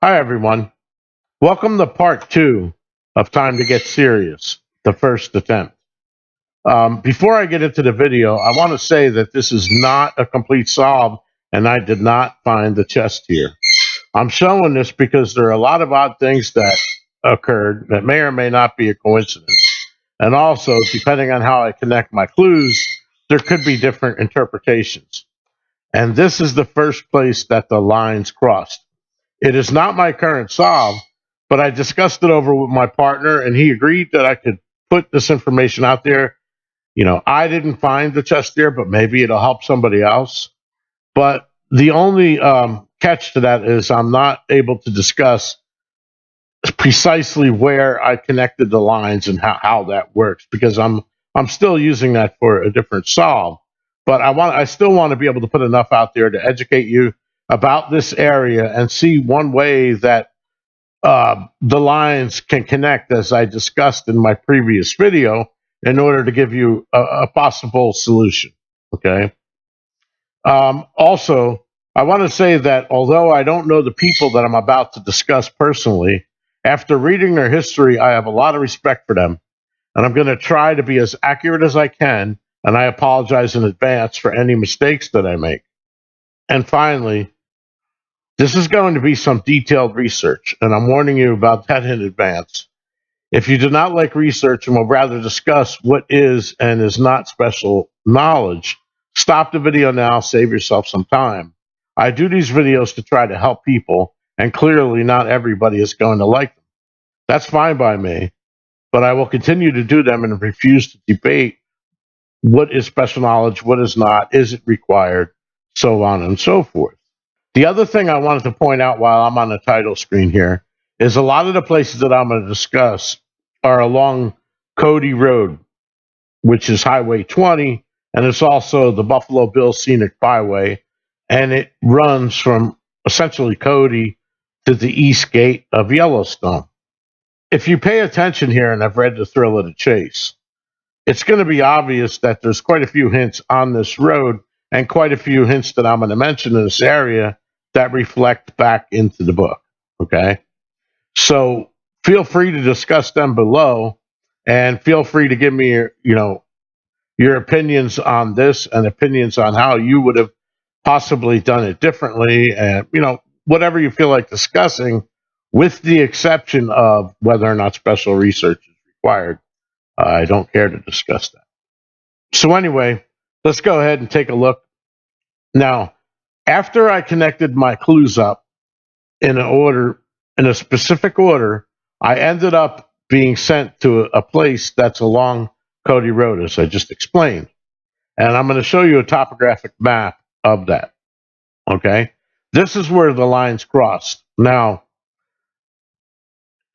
Hi, everyone. Welcome to part two of Time to Get Serious, the first attempt. Before I get into the video, I want to say that this is not a complete solve, and I did not find the chest here. I'm showing this because there are a lot of odd things that occurred that may or may not be a coincidence. And also, depending on how I connect my clues, there could be different interpretations. And this is the first place that the lines crossed. It is not my current solve, but I discussed it over with my partner, and he agreed that I could put this information out there. I didn't find the chest there, but maybe it'll help somebody else. But the only catch to that is I'm not able to discuss precisely where I connected the lines and how that works because I'm still using that for a different solve. But I still want to be able to put enough out there to educate you about this area and see one way that the lines can connect, as I discussed in my previous video, in order to give you a possible solution. Okay. Also, I want to say that although I don't know the people that I'm about to discuss personally, after reading their history, I have a lot of respect for them, and I'm going to try to be as accurate as I can. And I apologize in advance for any mistakes that I make. And finally, this is going to be some detailed research, and I'm warning you about that in advance. If you do not like research and will rather discuss what is and is not special knowledge, stop the video now, save yourself some time. I do these videos to try to help people, and clearly not everybody is going to like them. That's fine by me, but I will continue to do them and refuse to debate what is special knowledge, what is not, is it required, so on and so forth. The other thing I wanted to point out while I'm on the title screen here is a lot of the places that I'm going to discuss are along Cody Road, which is Highway 20, and it's also the Buffalo Bill Scenic Byway, and it runs from essentially Cody to the east gate of Yellowstone. If you pay attention here, and I've read The Thrill of the Chase, it's going to be obvious that there's quite a few hints on this road and quite a few hints that I'm going to mention in this area that reflect back into the book. Okay. So feel free to discuss them below and feel free to give me your opinions on this and opinions on how you would have possibly done it differently and whatever you feel like discussing, with the exception of whether or not special research is required. I don't care to discuss that. So anyway, let's go ahead and take a look. Now, after I connected my clues up in a specific order, I ended up being sent to a place that's along Cody Road, as I just explained. And I'm going to show you a topographic map of that. Okay. This is where the lines crossed. Now,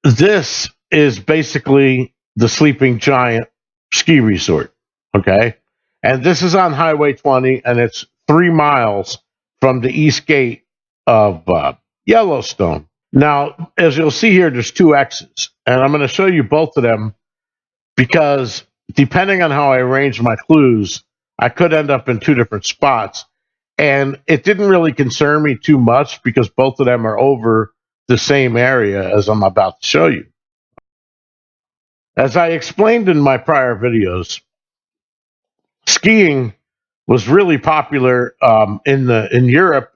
this is basically the Sleeping Giant ski resort. Okay. And this is on Highway 20, and it's 3 miles from the east gate of Yellowstone. Now, as you'll see here, there's two X's, and I'm going to show you both of them because depending on how I arrange my clues, I could end up in two different spots. And it didn't really concern me too much because both of them are over the same area as I'm about to show you. As I explained in my prior videos, skiing was really popular in Europe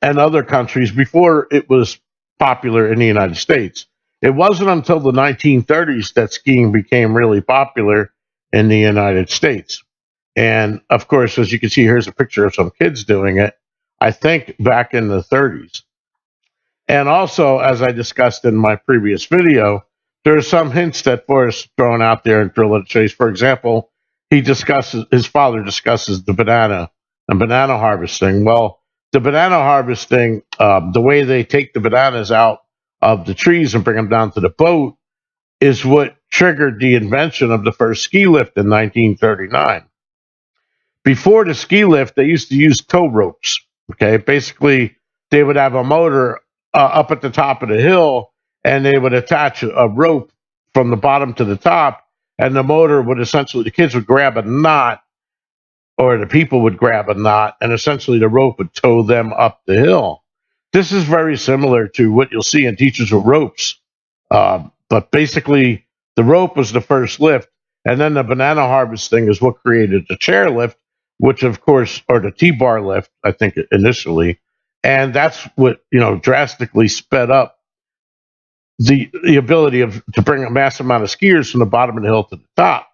and other countries before it was popular in the United States. It wasn't until the 1930s that skiing became really popular in the United States. And of course, as you can see, here's a picture of some kids doing it, I think back in the 30s. And also, as I discussed in my previous video, there are some hints that Forrest thrown out there in Thrill of the Chase. For example, his father discusses the banana and banana harvesting. Well, the banana harvesting, the way they take the bananas out of the trees and bring them down to the boat, is what triggered the invention of the first ski lift in 1939. Before the ski lift, they used to use tow ropes. Okay, basically, they would have a motor up at the top of the hill, and they would attach a rope from the bottom to the top, and the motor would essentially, the kids would grab a knot, or the people would grab a knot, and essentially the rope would tow them up the hill. This is very similar to what you'll see in Teachers with Ropes. But basically, the rope was the first lift, and then the banana harvesting is what created the chair lift, which, of course, or the T-bar lift, I think, initially. And that's what, drastically sped up the ability to bring a massive amount of skiers from the bottom of the hill to the top.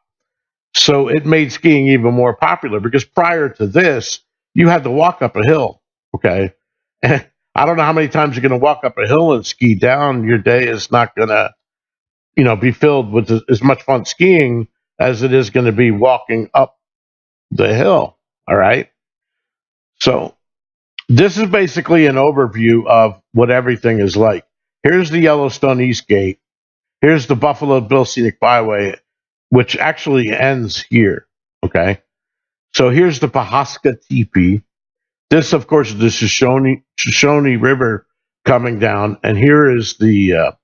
So it made skiing even more popular because prior to this, you had to walk up a hill. Okay. And I don't know how many times you're going to walk up a hill and ski down. Your day is not going to, be filled with as much fun skiing as it is going to be walking up the hill. All right. So this is basically an overview of what everything is like. Here's the Yellowstone East Gate. Here's the Buffalo Bill Scenic Byway, which actually ends here. Okay. So here's the Pahaska Teepee. This, of course, is the Shoshone River coming down, and here is the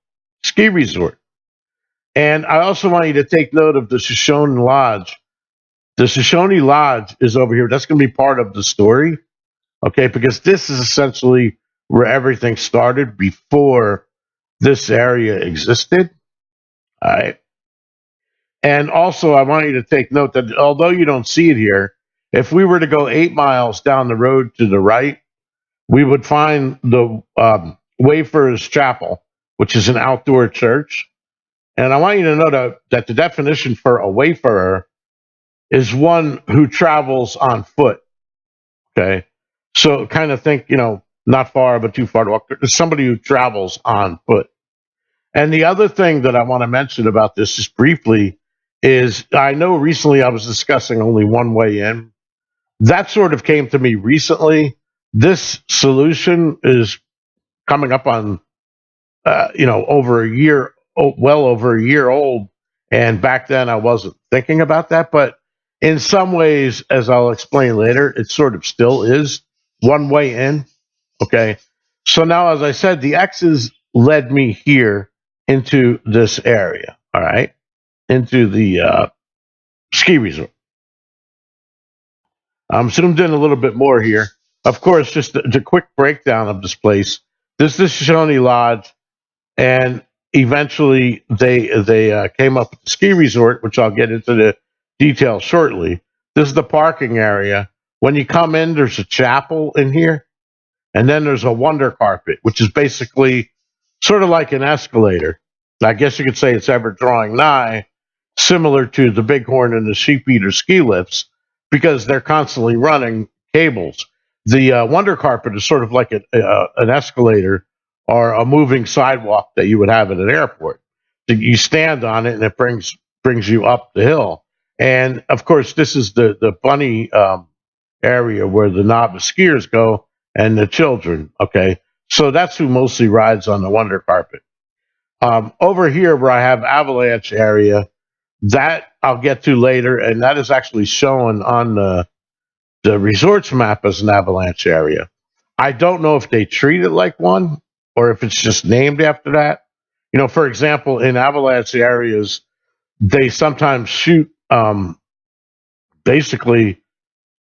ski resort. And I also want you to take note of the Shoshone Lodge. The Shoshone Lodge is over here. That's going to be part of the story, okay? Because this is essentially where everything started before this area existed. All right. And also, I want you to take note that although you don't see it here, if we were to go 8 miles down the road to the right, we would find the Wayfarers Chapel, which is an outdoor church. And I want you to know that the definition for a wayfarer is one who travels on foot. Okay. So kind of think, not far, but too far to walk. It's somebody who travels on foot. And the other thing that I want to mention about this just briefly is I know recently I was discussing only one way in. That sort of came to me recently. This solution is coming up on, over a year, well over a year old. And back then I wasn't thinking about that. But in some ways, as I'll explain later, it sort of still is one way in. Okay. So now, as I said, the X's led me here into this area. All right. Into the ski resort. I'm zoomed in a little bit more here. Of course, just the quick breakdown of this place. This is Shoshone Lodge, and eventually they came up with the ski resort, which I'll get into the details shortly. This is the parking area. When you come in, there's a chapel in here, and then there's a wonder carpet, which is basically sort of like an escalator. I guess you could say it's ever drawing nigh, similar to the Bighorn and the Sheep Eater ski lifts, because they're constantly running cables. The wonder carpet is sort of like an escalator or a moving sidewalk that you would have at an airport. So you stand on it and it brings you up the hill. And of course, this is the bunny area where the novice skiers go and the children. Okay, so that's who mostly rides on the wonder carpet. Over here, where I have avalanche area, that I'll get to later, and that is actually shown on the resorts map as an avalanche area. I don't know if they treat it like one or if it's just named after that. For example, in avalanche areas, they sometimes shoot basically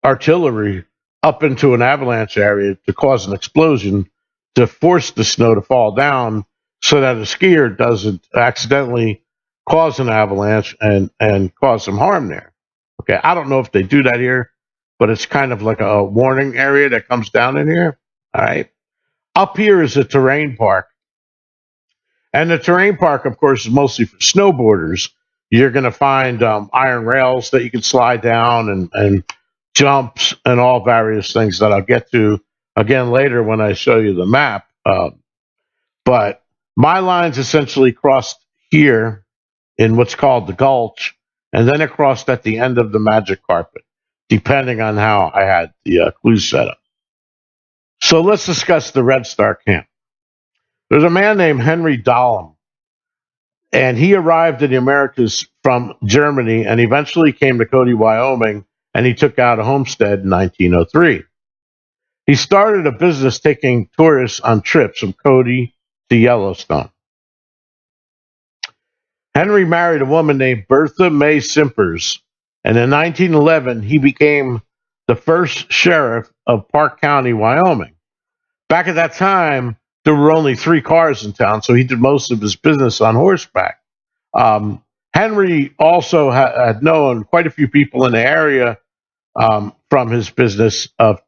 artillery up into an avalanche area to cause an explosion to force the snow to fall down so that a skier doesn't accidentally cause an avalanche and cause some harm there. Okay, I don't know if they do that here, but it's kind of like a warning area that comes down in here. All right. Up here is a terrain park. And the terrain park, of course, is mostly for snowboarders. You're going to find iron rails that you can slide down and jumps and all various things that I'll get to again later when I show you the map. But my lines essentially crossed here in what's called the gulch, and then it crossed at the end of the magic carpet, depending on how I had the clues set up. So let's discuss the Red Star Camp. There's a man named Henry Dahlem, and he arrived in the Americas from Germany and eventually came to Cody, Wyoming, and he took out a homestead in 1903. He started a business taking tourists on trips from Cody to Yellowstone. Henry married a woman named Bertha May Simpers, and in 1911 he became the first sheriff of Park County, Wyoming. Back at that time, there were only 3 cars in town, so he did most of his business on horseback. Um, Henry also had known quite a few people in the area from his business of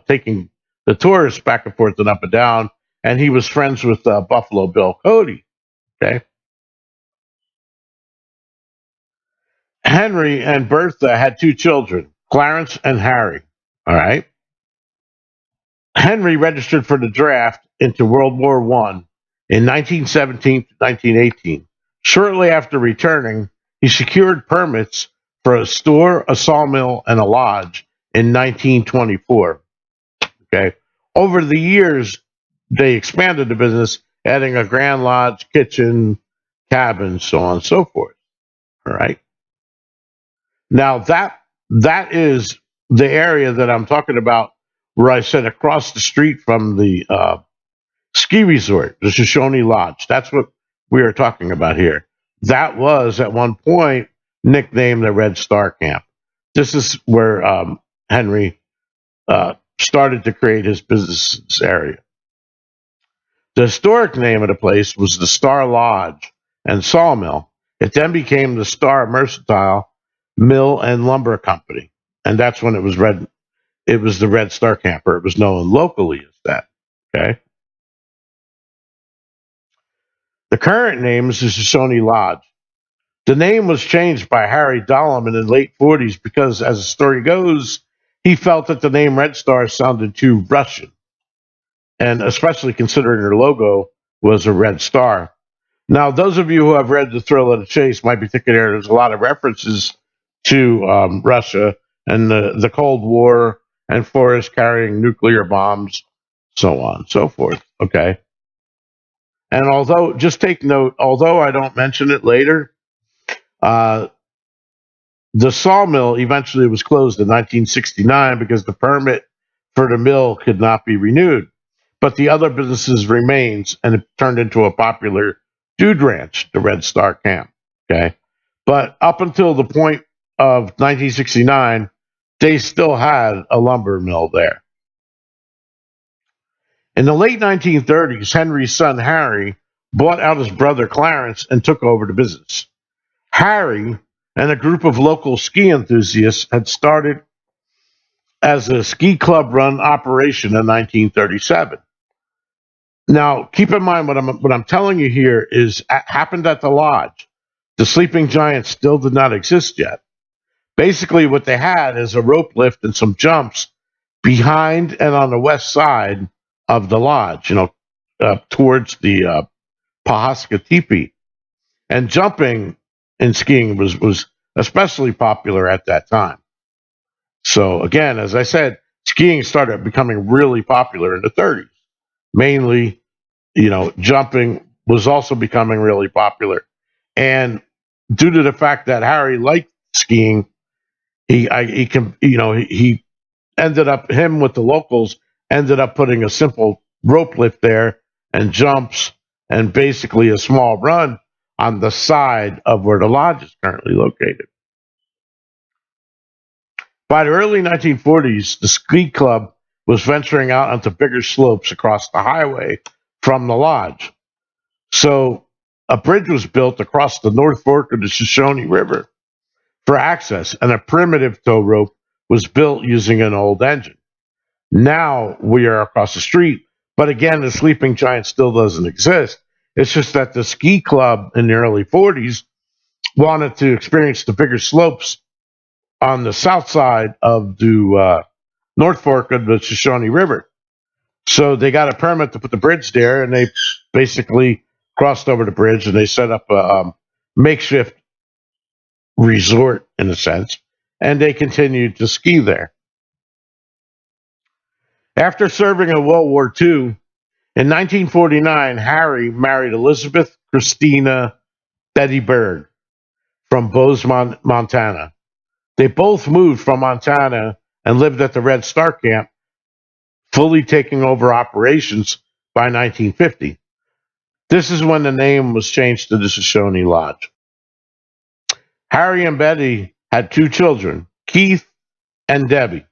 taking the tourists back and forth and up and down, and he was friends with Buffalo Bill Cody. Okay, Henry and Bertha had 2 children, Clarence and Harry. All right. Henry registered for the draft into World War One in 1917 to 1918. Shortly after returning, he secured permits for a store, a sawmill, and a lodge in 1924. Okay. Over the years, they expanded the business, adding a grand lodge, kitchen, cabin, so on and so forth. All right. Now that is the area that I'm talking about, where I said across the street from the ski resort, the Shoshone Lodge. That's what we are talking about here. That was at one point nicknamed the Red Star Camp. This is where Henry started to create his business area. The historic name of the place was the Star Lodge and Sawmill. It then became the Star Mercantile Mill and Lumber Company, and that's when it was red. It was the Red Star Camper. It was known locally as that. Okay. The current name is the Shoshone Lodge. The name was changed by Harry Dollam in the late 40s because, as the story goes, he felt that the name Red Star sounded too Russian, and especially considering their logo was a red star. Now, those of you who have read The Thrill of the Chase might be thinking there's a lot of references to Russia and the Cold War and Forrest carrying nuclear bombs, so on and so forth. Okay. And just take note, although I don't mention it later, uh, the sawmill eventually was closed in 1969 because the permit for the mill could not be renewed. But the other businesses remains, and it turned into a popular dude ranch, the Red Star Camp. Okay, but up until the point of 1969, they still had a lumber mill there. In the late 1930s, Henry's son Harry bought out his brother Clarence and took over the business. Harry and a group of local ski enthusiasts had started as a ski club run operation in 1937. Now, keep in mind what I'm telling you here is happened at the lodge. The sleeping giant still did not exist yet. Basically, what they had is a rope lift and some jumps behind and on the west side of the lodge, towards the Pahaska Teepee. And jumping and skiing was especially popular at that time. So again, as I said, skiing started becoming really popular in the 30s. Mainly, jumping was also becoming really popular. And due to the fact that Harry liked skiing, he ended up him with the locals ended up putting a simple rope lift there and jumps and basically a small run on the side of where the lodge is currently located. By the early 1940s, the ski club was venturing out onto bigger slopes across the highway from the lodge. So a bridge was built across the North Fork of the Shoshone River for access, and a primitive tow rope was built using an old engine. Now we are across the street, but again, the sleeping giant still doesn't exist. It's just that the ski club in the early 40s wanted to experience the bigger slopes on the south side of the North Fork of the Shoshone River. So they got a permit to put the bridge there, and they basically crossed over the bridge and they set up a makeshift resort in a sense, and they continued to ski there. After serving in World War II, in 1949, Harry married Elizabeth Christina Betty Berg from Bozeman, Montana. They both moved from Montana and lived at the Red Star Camp, fully taking over operations by 1950. This is when the name was changed to the Shoshone Lodge. Harry and Betty had 2 children, Keith and Debbie.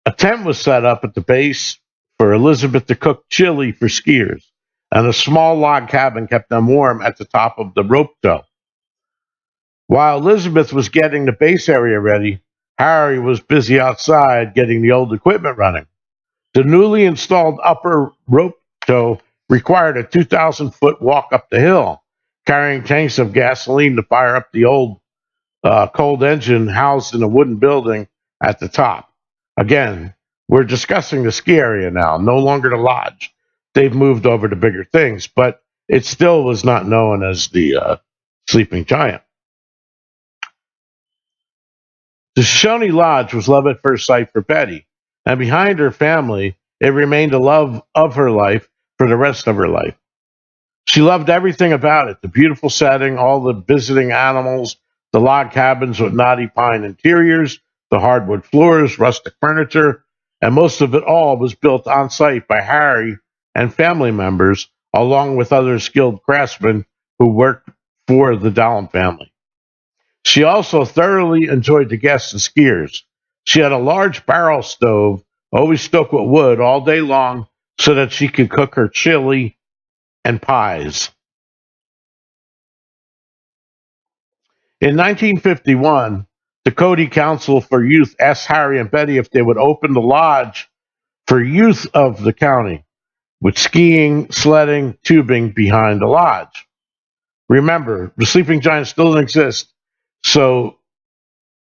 A tent was set up at the base for Elizabeth to cook chili for skiers, and a small log cabin kept them warm at the top of the rope tow. While Elizabeth was getting the base area ready, Harry was busy outside getting the old equipment running. The newly installed upper rope tow required a 2,000-foot walk up the hill, carrying tanks of gasoline to fire up the old cold engine housed in a wooden building at the top. Again, we're discussing the ski area now, no longer the lodge. They've moved over to bigger things, but it still was not known as the Sleeping Giant. The Shoshone Lodge was love at first sight for Betty, and behind her family, it remained a love of her life for the rest of her life. She loved everything about it, the beautiful setting, all the visiting animals, the log cabins with knotty pine interiors, the hardwood floors, rustic furniture, and most of it all was built on site by Harry and family members, along with other skilled craftsmen who worked for the Dallin family. She also thoroughly enjoyed the guests and skiers. She had a large barrel stove, always stoked with wood all day long, so that she could cook her chili and pies. In 1951, the Cody Council for Youth asked Harry and Betty if they would open the lodge for youth of the county, with skiing, sledding, tubing behind the lodge. Remember, the Sleeping Giant still doesn't exist, so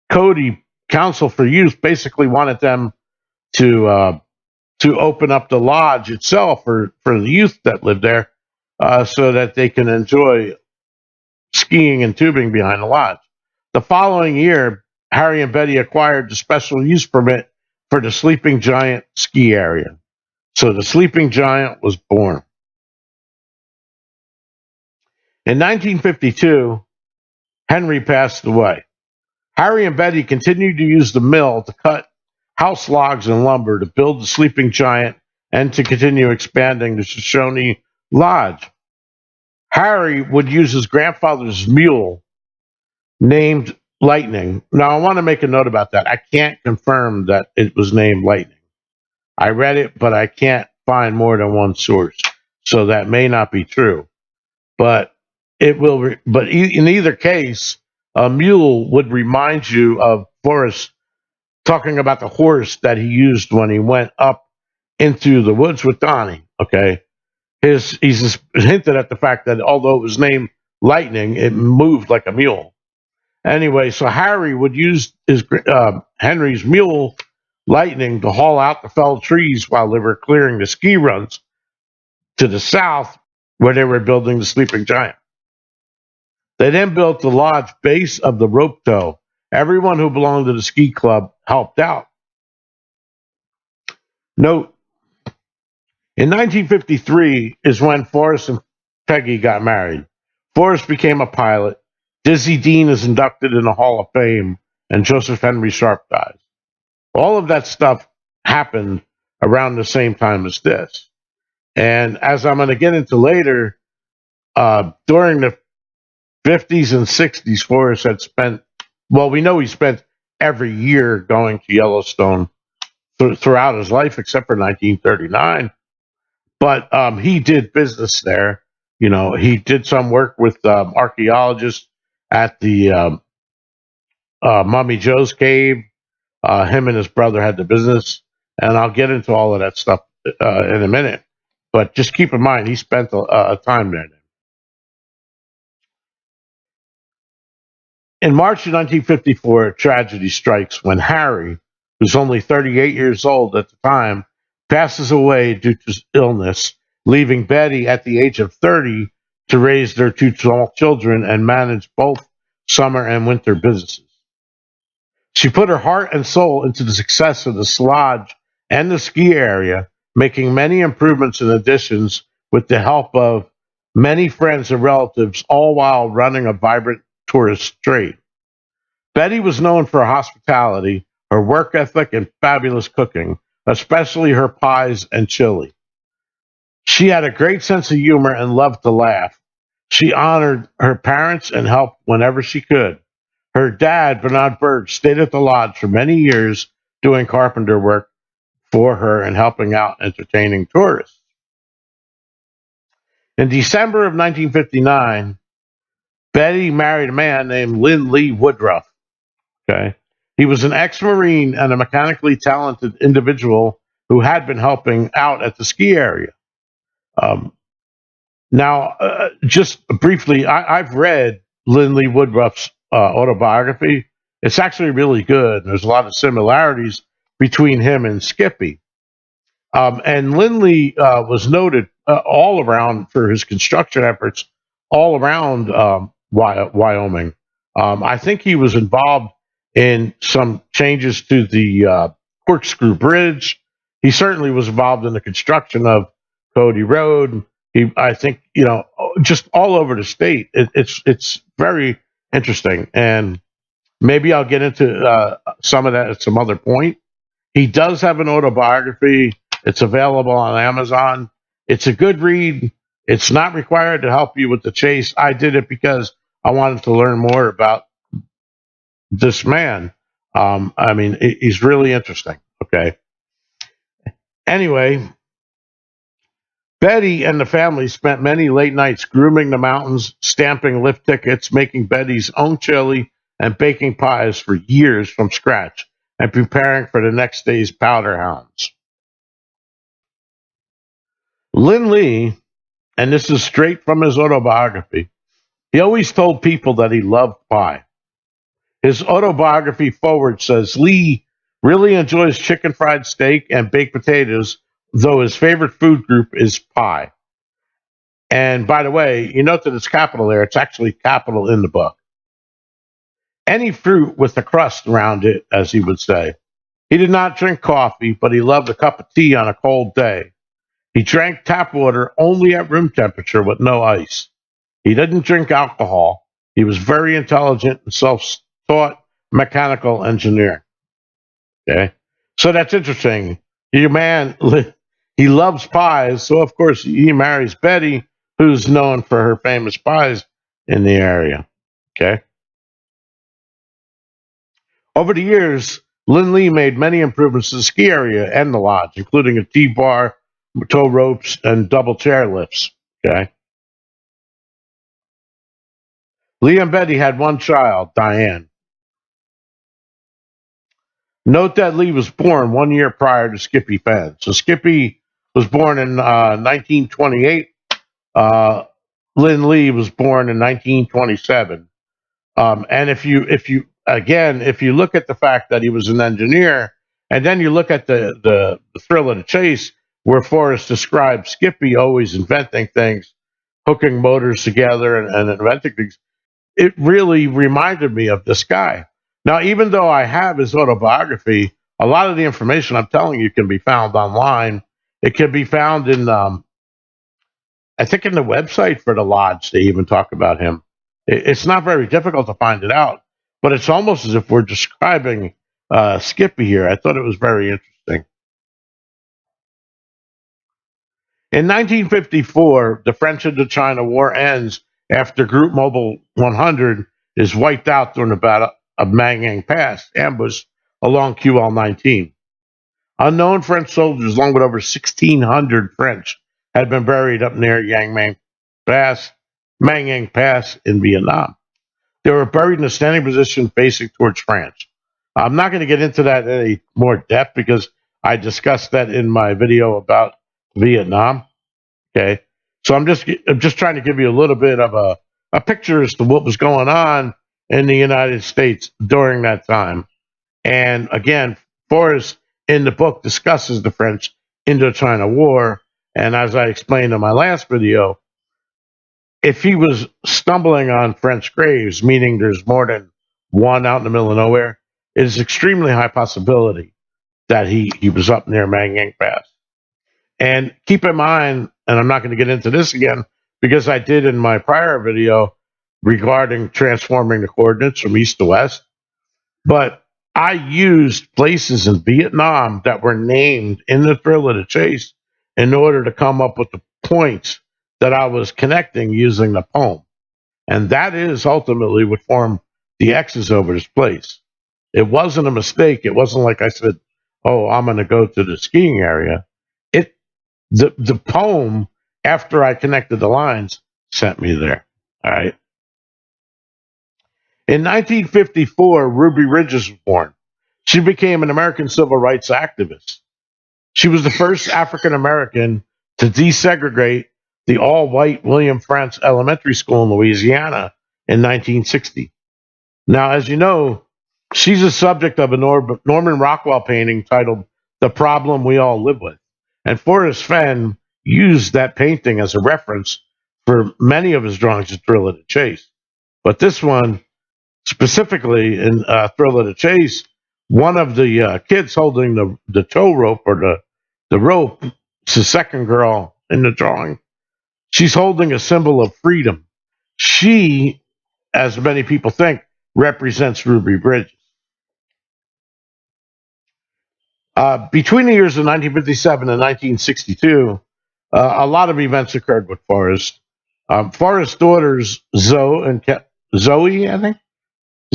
Cody Council for Youth basically wanted them to open up the lodge itself for the youth that lived there, so that they can enjoy skiing and tubing behind the lodge. The following year, Harry and Betty acquired the special use permit for the Sleeping Giant ski area. So the Sleeping Giant was born. In 1952, Henry passed away. Harry and Betty continued to use the mill to cut house logs and lumber to build the Sleeping Giant and to continue expanding the Shoshone Lodge. Harry would use his grandfather's mule named Lightning. Now, I want to make a note about that. I can't confirm that it was named Lightning. I read it, but I can't find more than one source, so that may not be true. But it will. In either case, a mule would remind you of Forrest talking about the horse that he used when he went up into the woods with Donnie. Okay, he's just hinted at the fact that although it was named Lightning, it moved like a mule. Anyway, so Harry would use Henry's mule, Lightning, to haul out the felled trees while they were clearing the ski runs to the south where they were building the Sleeping Giant. They then built the lodge base of the rope tow. Everyone who belonged to the ski club helped out. Note, in 1953 is when Forrest and Peggy got married. Forrest became a pilot. Dizzy Dean is inducted in the Hall of Fame, and Joseph Henry Sharp dies. All of that stuff happened around the same time as this. And as I'm going to get into later, during the 50s and 60s, Forrest had spent, well, we know he spent every year going to Yellowstone throughout his life, except for 1939. But he did business there. You know, he did some work with archaeologists at the Mummy Joe's cave. Him and his brother had the business, and I'll get into all of that stuff in a minute. But just keep in mind, he spent a time there. In March of 1954, a tragedy strikes when Harry, who's only 38 years old at the time, passes away due to illness, leaving Betty at the age of 30 to raise their two small children and manage both summer and winter businesses. She put her heart and soul into the success of the lodge and the ski area, making many improvements and additions with the help of many friends and relatives, all while running a vibrant tourist trade. Betty was known for her hospitality, her work ethic, and fabulous cooking, especially her pies and chili. She had a great sense of humor and loved to laugh. She honored her parents and helped whenever she could. Her dad, Bernard Berg, stayed at the lodge for many years doing carpenter work, for her and helping out entertaining tourists. In December of 1959, Betty married a man named Lynn Lee Woodruff. Okay. He was an ex-Marine and a mechanically talented individual who had been helping out at the ski area. Um, just briefly, I've read Lynn Lee Woodruff's autobiography. It's actually really good. There's a lot of similarities between him and Skippy. And Lindley was noted all around for his construction efforts all around Wyoming. I think he was involved in some changes to the Corkscrew Bridge. He certainly was involved in the construction of Cody Road. I think, just all over the state. It's very interesting, and maybe I'll get into some of that at some other point. He does have an autobiography. It's available on Amazon. It's a good read. It's not required to help you with the chase. I did it because I wanted to learn more about this man. He's really interesting. Okay. Anyway, Betty and the family spent many late nights grooming the mountains, stamping lift tickets, making Betty's own chili, and baking pies for years from scratch, and preparing for the next day's powder hounds. Lynn Lee, and this is straight from his autobiography, he always told people that he loved pie. His autobiography forward says Lee really enjoys chicken fried steak and baked potatoes, though his favorite food group is pie. And by the way, you note that it's capital there. It's actually capital in the book. Any fruit with a crust around it, as he would say. He did not drink coffee, but he loved a cup of tea on a cold day. He drank tap water only at room temperature with no ice. He didn't drink alcohol. He was very intelligent and self-taught mechanical engineer. Okay, so that's interesting. Your man, he loves pies, so of course he marries Betty, who's known for her famous pies in the area. Okay. Over the years, Lynn Lee made many improvements to the ski area and the lodge, including a T-bar, tow ropes, and double chairlifts. Okay. Lee and Betty had one child, Diane. Note that Lee was born 1 year prior to Skippy Fenn. So Skippy was born in 1928. Lynn Lee was born in 1927. And if you look at the fact that he was an engineer, and then you look at the thrill of the chase, where Forrest describes Skippy always inventing things, hooking motors together and inventing things, it really reminded me of this guy. Now, even though I have his autobiography, a lot of the information I'm telling you can be found online. It can be found in, I think, in the website for the lodge. They even talk about him. It's not very difficult to find it out, but it's almost as if we're describing Skippy here. I thought it was very interesting. In 1954, the French Indochina War ends after Group Mobile 100 is wiped out during the Battle of Mangang Pass ambush along QL-19. Unknown French soldiers, along with over 1,600 French, had been buried up near Mangang Pass in Vietnam. They were buried in a standing position facing towards France. I'm not going to get into that in any more depth because I discussed that in my video about Vietnam. Okay, so I'm just trying to give you a little bit of a picture as to what was going on in the United States during that time. And again, Forrest in the book discusses the French Indochina War. And as I explained in my last video, if he was stumbling on French graves, meaning there's more than one out in the middle of nowhere, it is extremely high possibility that he was up near Mangang Pass. And keep in mind, and I'm not going to get into this again because I did in my prior video regarding transforming the coordinates from east to west, but I used places in Vietnam that were named in the thrill of the chase in order to come up with the points that I was connecting using the poem. And that is ultimately what formed the X's over this place. It wasn't a mistake. It wasn't like I said, oh, I'm going to go to the skiing area. It the poem, after I connected the lines, sent me there. All right. In 1954, Ruby Ridges was born. She became an American civil rights activist. She was the first African American to desegregate the all white William Frantz Elementary School in Louisiana in 1960. Now, as you know, she's a subject of a Norman Rockwell painting titled The Problem We All Live With. And Forrest Fenn used that painting as a reference for many of his drawings in Thrill of the Chase. But this one, specifically in Thrill of the Chase, one of the kids holding the tow rope or the rope, it's the second girl in the drawing. She's holding a symbol of freedom. She, as many people think, represents Ruby Bridges. Between the years of 1957 and 1962, a lot of events occurred with Forrest. Forrest's daughters, Zoe, I think,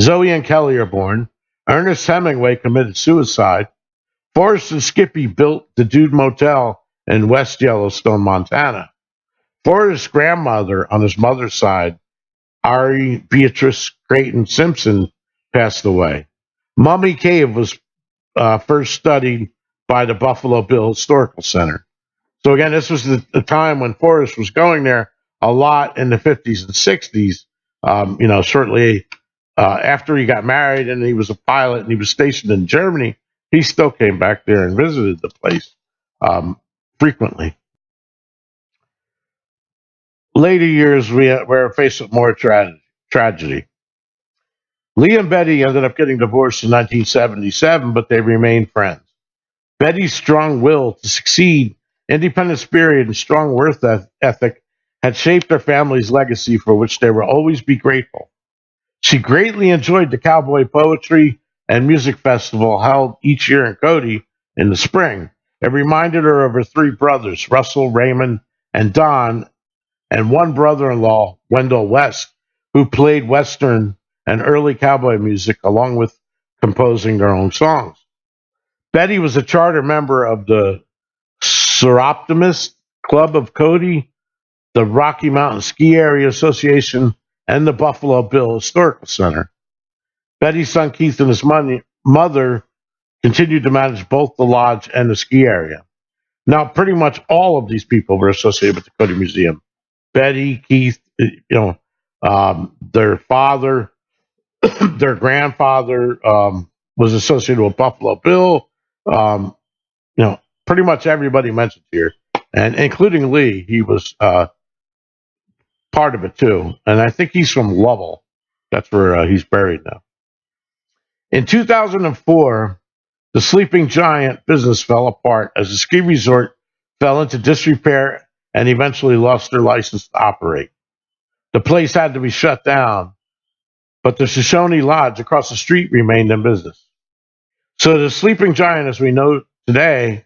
Zoe and Kelly are born. Ernest Hemingway committed suicide. Forrest and Skippy built the Dude Motel in West Yellowstone, Montana. Forrest's grandmother, on his mother's side, Ari Beatrice Creighton Simpson, passed away. Mummy Cave was first studied by the Buffalo Bill Historical Center. So again, this was the time when Forrest was going there a lot in the 50s and 60s. Shortly after he got married and he was a pilot and he was stationed in Germany, he still came back there and visited the place frequently. Later years, we were faced with more tragedy. Lee and Betty ended up getting divorced in 1977, but they remained friends. Betty's strong will to succeed, independent spirit, and strong work ethic had shaped their family's legacy, for which they will always be grateful. She greatly enjoyed the cowboy poetry and music festival held each year in Cody in the spring. It reminded her of her three brothers, Russell, Raymond, and Don, and one brother-in-law, Wendell West, who played Western and early cowboy music along with composing their own songs. Betty was a charter member of the Seroptimist Club of Cody, the Rocky Mountain Ski Area Association, and the Buffalo Bill Historical Center. Betty's son Keith and his mother continued to manage both the lodge and the ski area. Now, pretty much all of these people were associated with the Cody Museum. Betty, Keith, their father, their grandfather was associated with Buffalo Bill. Pretty much everybody mentioned here, and including Lee, he was part of it too. And I think he's from Lovell. That's where he's buried now. In 2004, the Sleeping Giant business fell apart as the ski resort fell into disrepair and eventually lost their license to operate. The place had to be shut down, but the Shoshone Lodge across the street remained in business. So the Sleeping Giant, as we know today,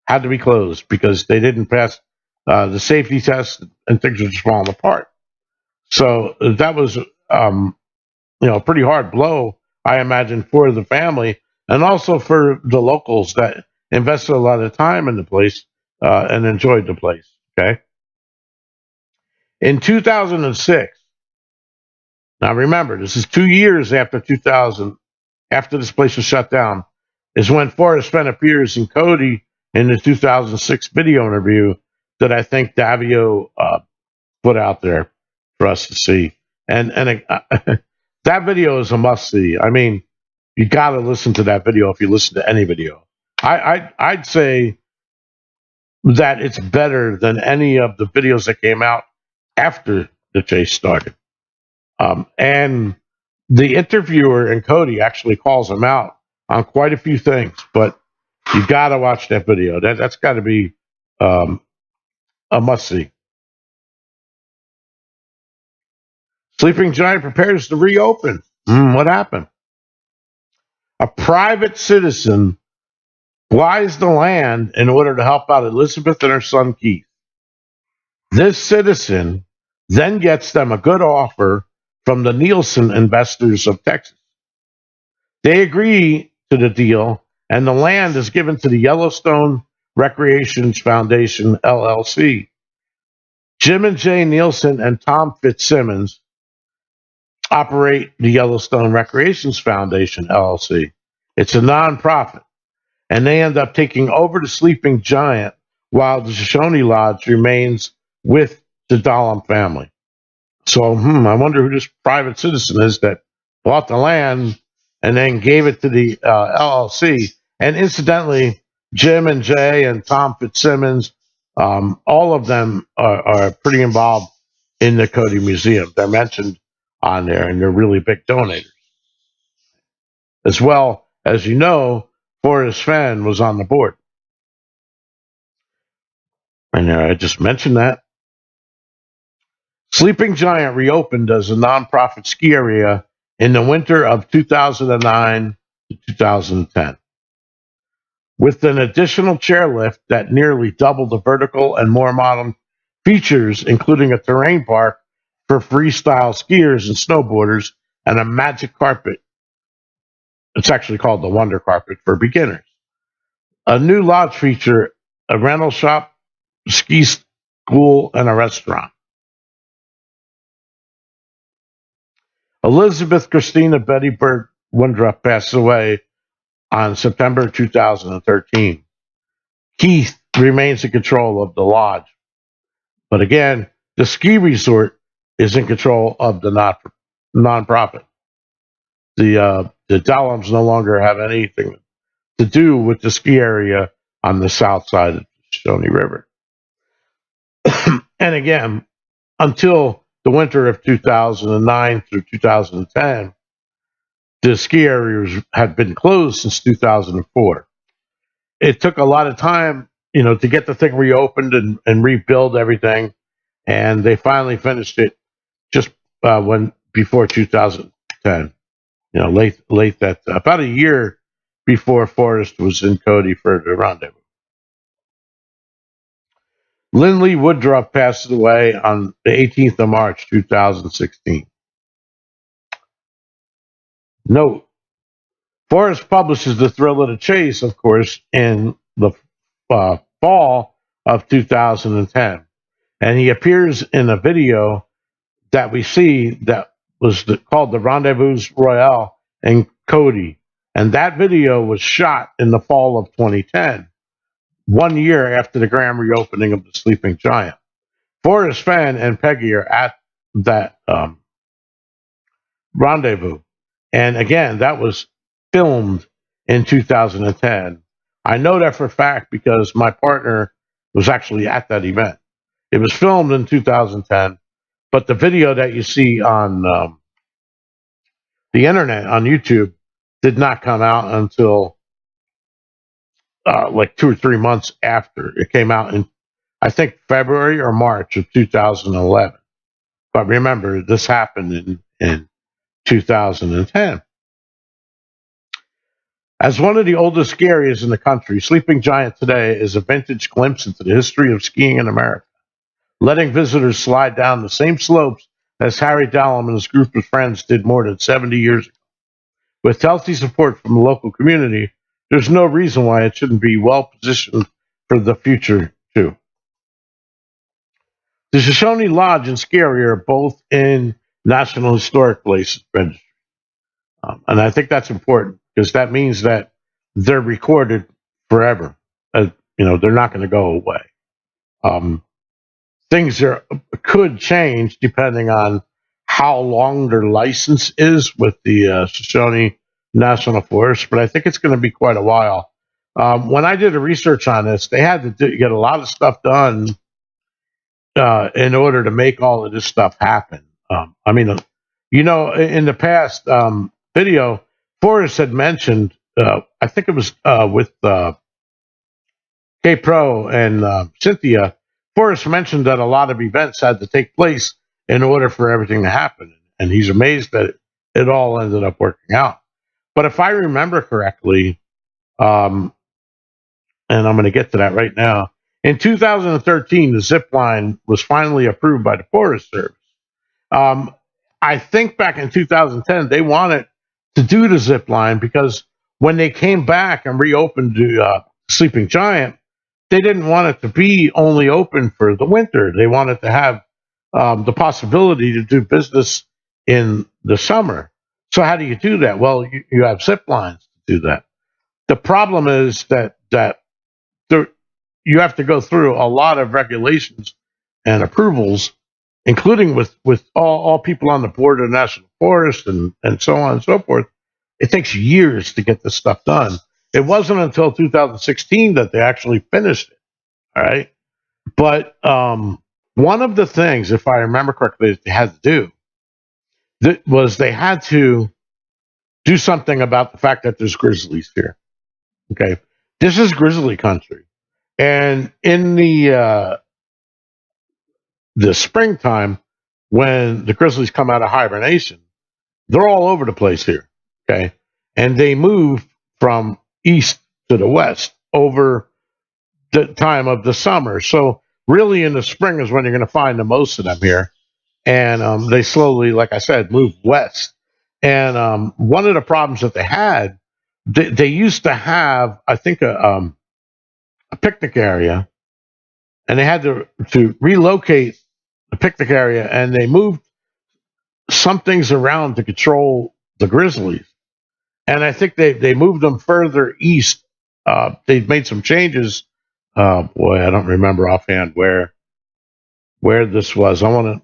had to be closed because they didn't pass the safety test and things were just falling apart. So that was, a pretty hard blow, I imagine, for the family and also for the locals that invested a lot of time in the place and enjoyed the place. Okay. In 2006, now remember, this is 2 years after 2000, after this place was shut down, is when Forrest Fenn appears in Cody in the 2006 video interview that I think Davio put out there for us to see. And that video is a must see. I mean, you got to listen to that video if you listen to any video. I'd say that it's better than any of the videos that came out after the chase started. And the interviewer in Cody actually calls him out on quite a few things, but you got to watch that video. That's got to be a must see. Sleeping Giant prepares to reopen. What happened? A private citizen buys the land in order to help out Elizabeth and her son Keith. This citizen then gets them a good offer from the Nielsen investors of Texas. They agree to the deal and the land is given to the Yellowstone Recreation Foundation, LLC. Jim and Jay Nielsen and Tom Fitzsimmons operate the Yellowstone Recreation Foundation, LLC. It's a nonprofit, and they end up taking over the Sleeping Giant while the Shoshone Lodge remains with the Dahlem family. So, I wonder who this private citizen is that bought the land and then gave it to the LLC. And incidentally, Jim and Jay and Tom Fitzsimmons, all of them are pretty involved in the Cody Museum. They're mentioned on there, and they're really big donators. As well as you know, Forrest Fenn was on the board. And I just mentioned that. Sleeping Giant reopened as a nonprofit ski area in the winter of 2009 to 2010, with an additional chairlift that nearly doubled the vertical and more modern features, including a terrain park for freestyle skiers and snowboarders and a magic carpet. It's actually called the Wonder Carpet for beginners. A new lodge feature, a rental shop, ski school, and a restaurant. Elizabeth Christina Betty Bird Windruff passed away on September 2013. Keith remains in control of the lodge. But again, the ski resort is in control of the nonprofit. The Dahlems no longer have anything to do with the ski area on the south side of the Shoshone River. And again, until the winter of 2009 through 2010, the ski areas had been closed since 2004. It took a lot of time, to get the thing reopened and rebuild everything, and they finally finished it just before 2010. Late that about a year before Forrest was in Cody for the rendezvous. Lindley Woodruff passed away on the 18th of March, 2016. Note, Forrest publishes The Thrill of the Chase, of course, in the fall of 2010. And he appears in a video that we see that was called the Rendezvous Royale in Cody. And that video was shot in the fall of 2010, 1 year after the grand reopening of the Sleeping Giant. Forrest Fenn and Peggy are at that rendezvous. And again, that was filmed in 2010. I know that for a fact because my partner was actually at that event. It was filmed in 2010, but the video that you see on the internet, on YouTube, did not come out until like 2 or 3 months after. It came out in, I think, February or March of 2011. But remember, this happened in 2010. As one of the oldest ski areas in the country, Sleeping Giant today is a vintage glimpse into the history of skiing in America, letting visitors slide down the same slopes as Harry Dahlem and his group of friends did more than 70 years ago. With healthy support from the local community, there's no reason why it shouldn't be well positioned for the future, too. The Shoshone Lodge and ski area are both in National Historic Places Registry. And I think that's important because that means that they're recorded forever. They're not going to go away. Things could change depending on how long their license is with the Shoshone National Forest, but I think it's going to be quite a while. When I did the research on this, they had to get a lot of stuff done in order to make all of this stuff happen. In the past video, Forrest had mentioned, I think it was with K-Pro and Cynthia, Forrest mentioned that a lot of events had to take place in order for everything to happen. And he's amazed that it all ended up working out. But if I remember correctly, and I'm going to get to that right now, in 2013, the zip line was finally approved by the Forest Service. I think back in 2010, they wanted to do the zip line because when they came back and reopened the Sleeping Giant, they didn't want it to be only open for the winter. They wanted to have the possibility to do business in the summer. So how do you do that? Well, you have zip lines to do that. The problem is that there, you have to go through a lot of regulations and approvals, including with all people on the board of the National Forest and so on and so forth. It takes years to get this stuff done. It wasn't until 2016 that they actually finished it. All right. But one of the things, if I remember correctly, that they had to do was they had to do something about the fact that there's grizzlies here. Okay. This is grizzly country. And in the springtime, when the grizzlies come out of hibernation, they're all over the place here. Okay. And they move from east to the west over the time of the summer. So really in the spring is when you're going to find the most of them here. And they slowly, like I said, move west. And one of the problems that they had, they used to have, I think, a picnic area, and they had to relocate the picnic area, and they moved some things around to control the grizzlies. And I think they moved them further east. They've made some changes. Boy, I don't remember offhand where this was. I don't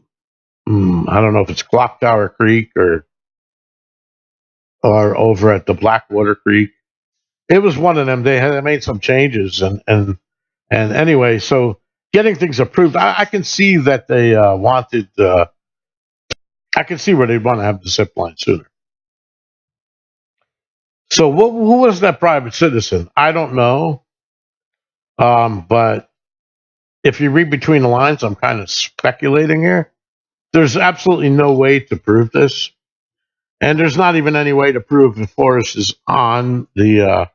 know if it's Clock Tower Creek or over at the Blackwater Creek. It was one of them. They made some changes, and anyway, so getting things approved, I can see that they wanted. I can see where they want to have the zip line sooner. So who was that private citizen? I don't know, but if you read between the lines, I'm kind of speculating here. There's absolutely no way to prove this, and there's not even any way to prove if Forrest is on the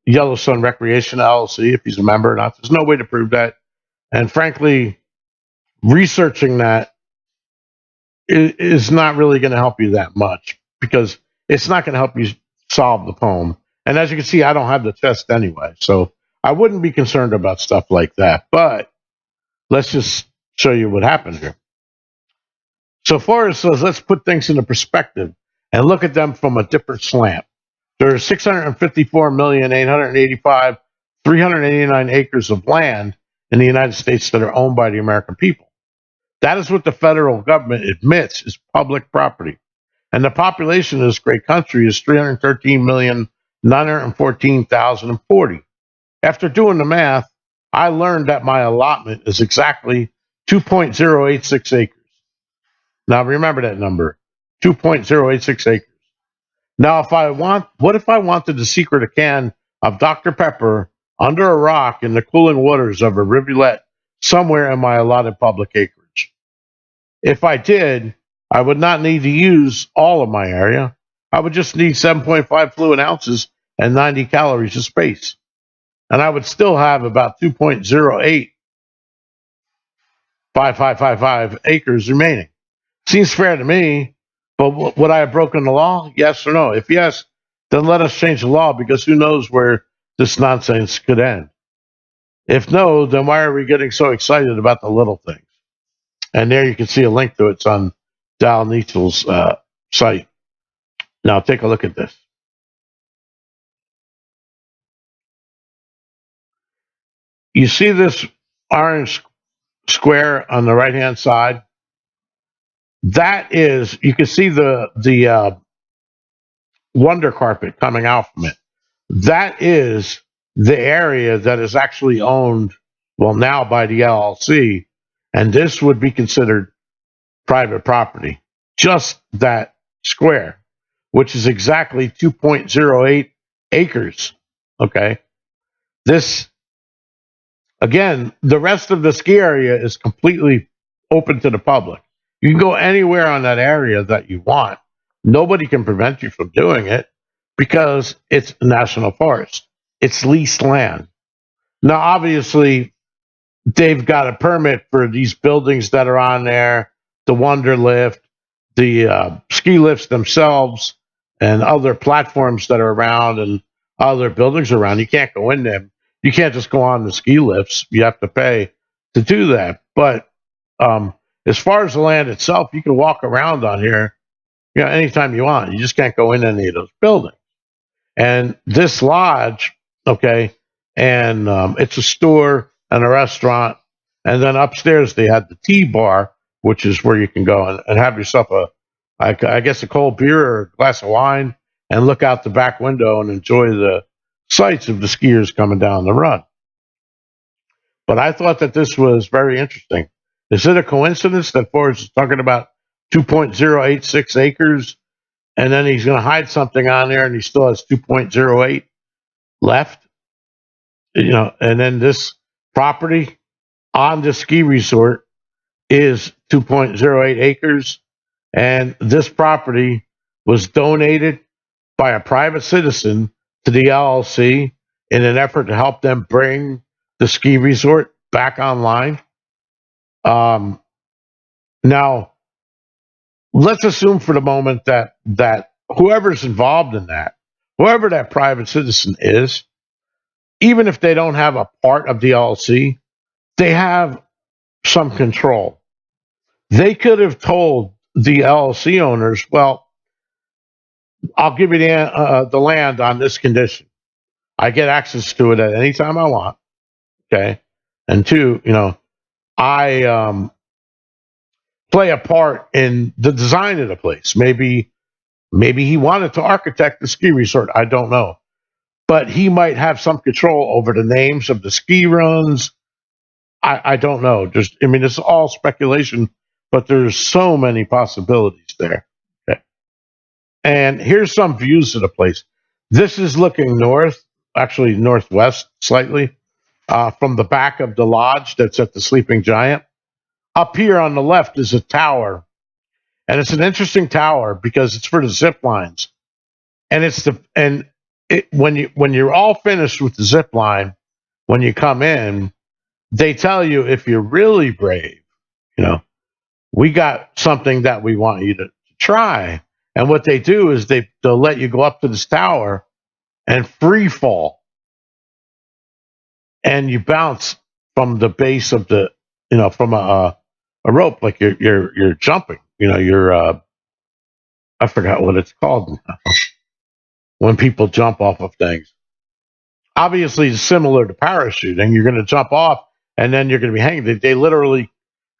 Yellowstone Recreation LLC, if he's a member or not. There's no way to prove that. And frankly, researching that is not really going to help you that much because it's not going to help you solve the poem. And as you can see, I don't have the test anyway. So I wouldn't be concerned about stuff like that. But let's just show you what happened here. So Forrest says, let's put things into perspective and look at them from a different slant. There are 654,885,389 acres of land in the United States that are owned by the American people. That is what the federal government admits is public property. And the population of this great country is 313,914,040. After doing the math, I learned that my allotment is exactly 2.086 acres. Now remember that number, 2.086 acres. Now, what if I wanted to secret a can of Dr. Pepper under a rock in the cooling waters of a rivulet somewhere in my allotted public acreage? If I did, I would not need to use all of my area. I would just need 7.5 fluid ounces and 90 calories of space. And I would still have about 2.08555 acres remaining. Seems fair to me, but would I have broken the law? Yes or no? If yes, then let us change the law because who knows where this nonsense could end. If no, then why are we getting so excited about the little things? And there you can see a link to it. It's on Dal Neitzel's site. Now take a look at this. You see this orange square on the right-hand side? That is, you can see the wonder carpet coming out from it. That is the area that is actually owned, well, now by the LLC, and this would be considered private property. Just that square, which is exactly 2.08 acres. Okay. This, again, the rest of the ski area is completely open to the public. You can go anywhere on that area that you want. Nobody can prevent you from doing it because it's a national forest. It's leased land. Now, obviously, they've got a permit for these buildings that are on there, the Wonder Lift, the ski lifts themselves, and other platforms that are around and other buildings around. You can't go in them. You can't just go on the ski lifts. You have to pay to do that. But as far as the land itself, you can walk around on here, anytime you want. You just can't go in any of those buildings. And this lodge, okay, and it's a store and a restaurant, and then upstairs they had the tea bar, which is where you can go and have yourself I guess, a cold beer or a glass of wine, and look out the back window and enjoy the sights of the skiers coming down the run. But I thought that this was very interesting. Is it a coincidence that Forrest is talking about 2.086 acres, and then he's going to hide something on there, and he still has 2.08 left? And then this property on the ski resort is 2.08 acres, and this property was donated by a private citizen to the LLC in an effort to help them bring the ski resort back online. Now, let's assume for the moment that whoever's involved in that, whoever that private citizen is, even if they don't have a part of the LLC, they have some control. They could have told the LLC owners, well, I'll give you the land on this condition. I get access to it at any time I want. Okay. And two, I play a part in the design of the place. Maybe he wanted to architect the ski resort. I don't know. But he might have some control over the names of the ski runs. I don't know. It's all speculation, but there's so many possibilities there. Okay. And here's some views of the place. This is looking north, actually northwest slightly, from the back of the lodge that's at the Sleeping Giant. Up here on the left is a tower, and it's an interesting tower because it's for the zip lines. And when you're all finished with the zip line, when you come in, they tell you, if you're really brave, we got something that we want you to try. And what they do is they'll let you go up to this tower and free fall, and you bounce from the base of from a rope, like you're jumping. I forgot what it's called now, when people jump off of things. Obviously, it's similar to parachuting. You're going to jump off, and then you're going to be hanging. They literally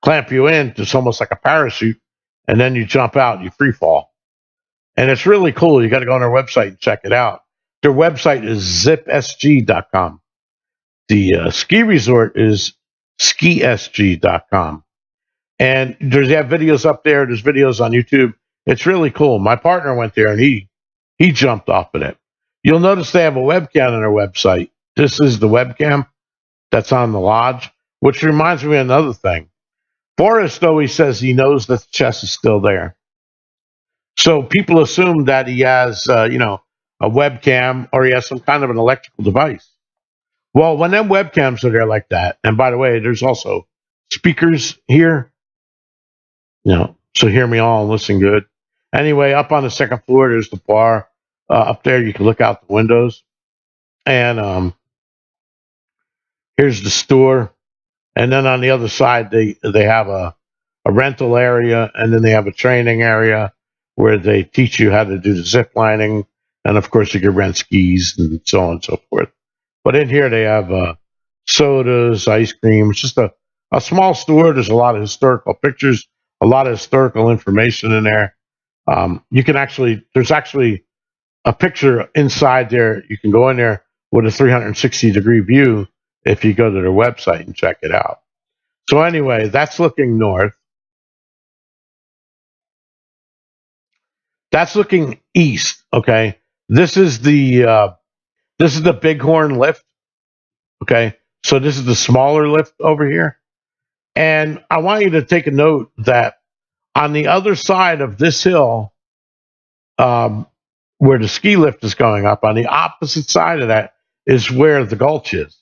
clamp you in. It's almost like a parachute, and then you jump out and you free fall. And it's really cool. You got to go on their website and check it out. Their website is zipsg.com. The ski resort is skisg.com. And they have videos up there. There's videos on YouTube. It's really cool. My partner went there, and he jumped off of it. You'll notice they have a webcam on their website. This is the webcam that's on the lodge, which reminds me of another thing. Forrest always says he knows that the chest is still there. So people assume that he has, a webcam, or he has some kind of an electrical device. Well, when them webcams are there like that, and by the way, there's also speakers here, so hear me all and listen good. Anyway, up on the second floor, there's the bar. Up there, you can look out the windows. And here's the store. And then on the other side, they have a rental area, and then they have a training area where they teach you how to do the zip lining. And of course, you can rent skis and so on and so forth. But in here, they have sodas, ice cream. It's just a small store. There's a lot of historical pictures, a lot of historical information in there. There's actually a picture inside there. You can go in there with a 360-degree view if you go to their website and check it out. So anyway, that's looking north. That's looking east. Okay, this is the Bighorn lift. Okay, so this is the smaller lift over here, and I want you to take a note that on the other side of this hill, where the ski lift is going up, on the opposite side of that is where the gulch is.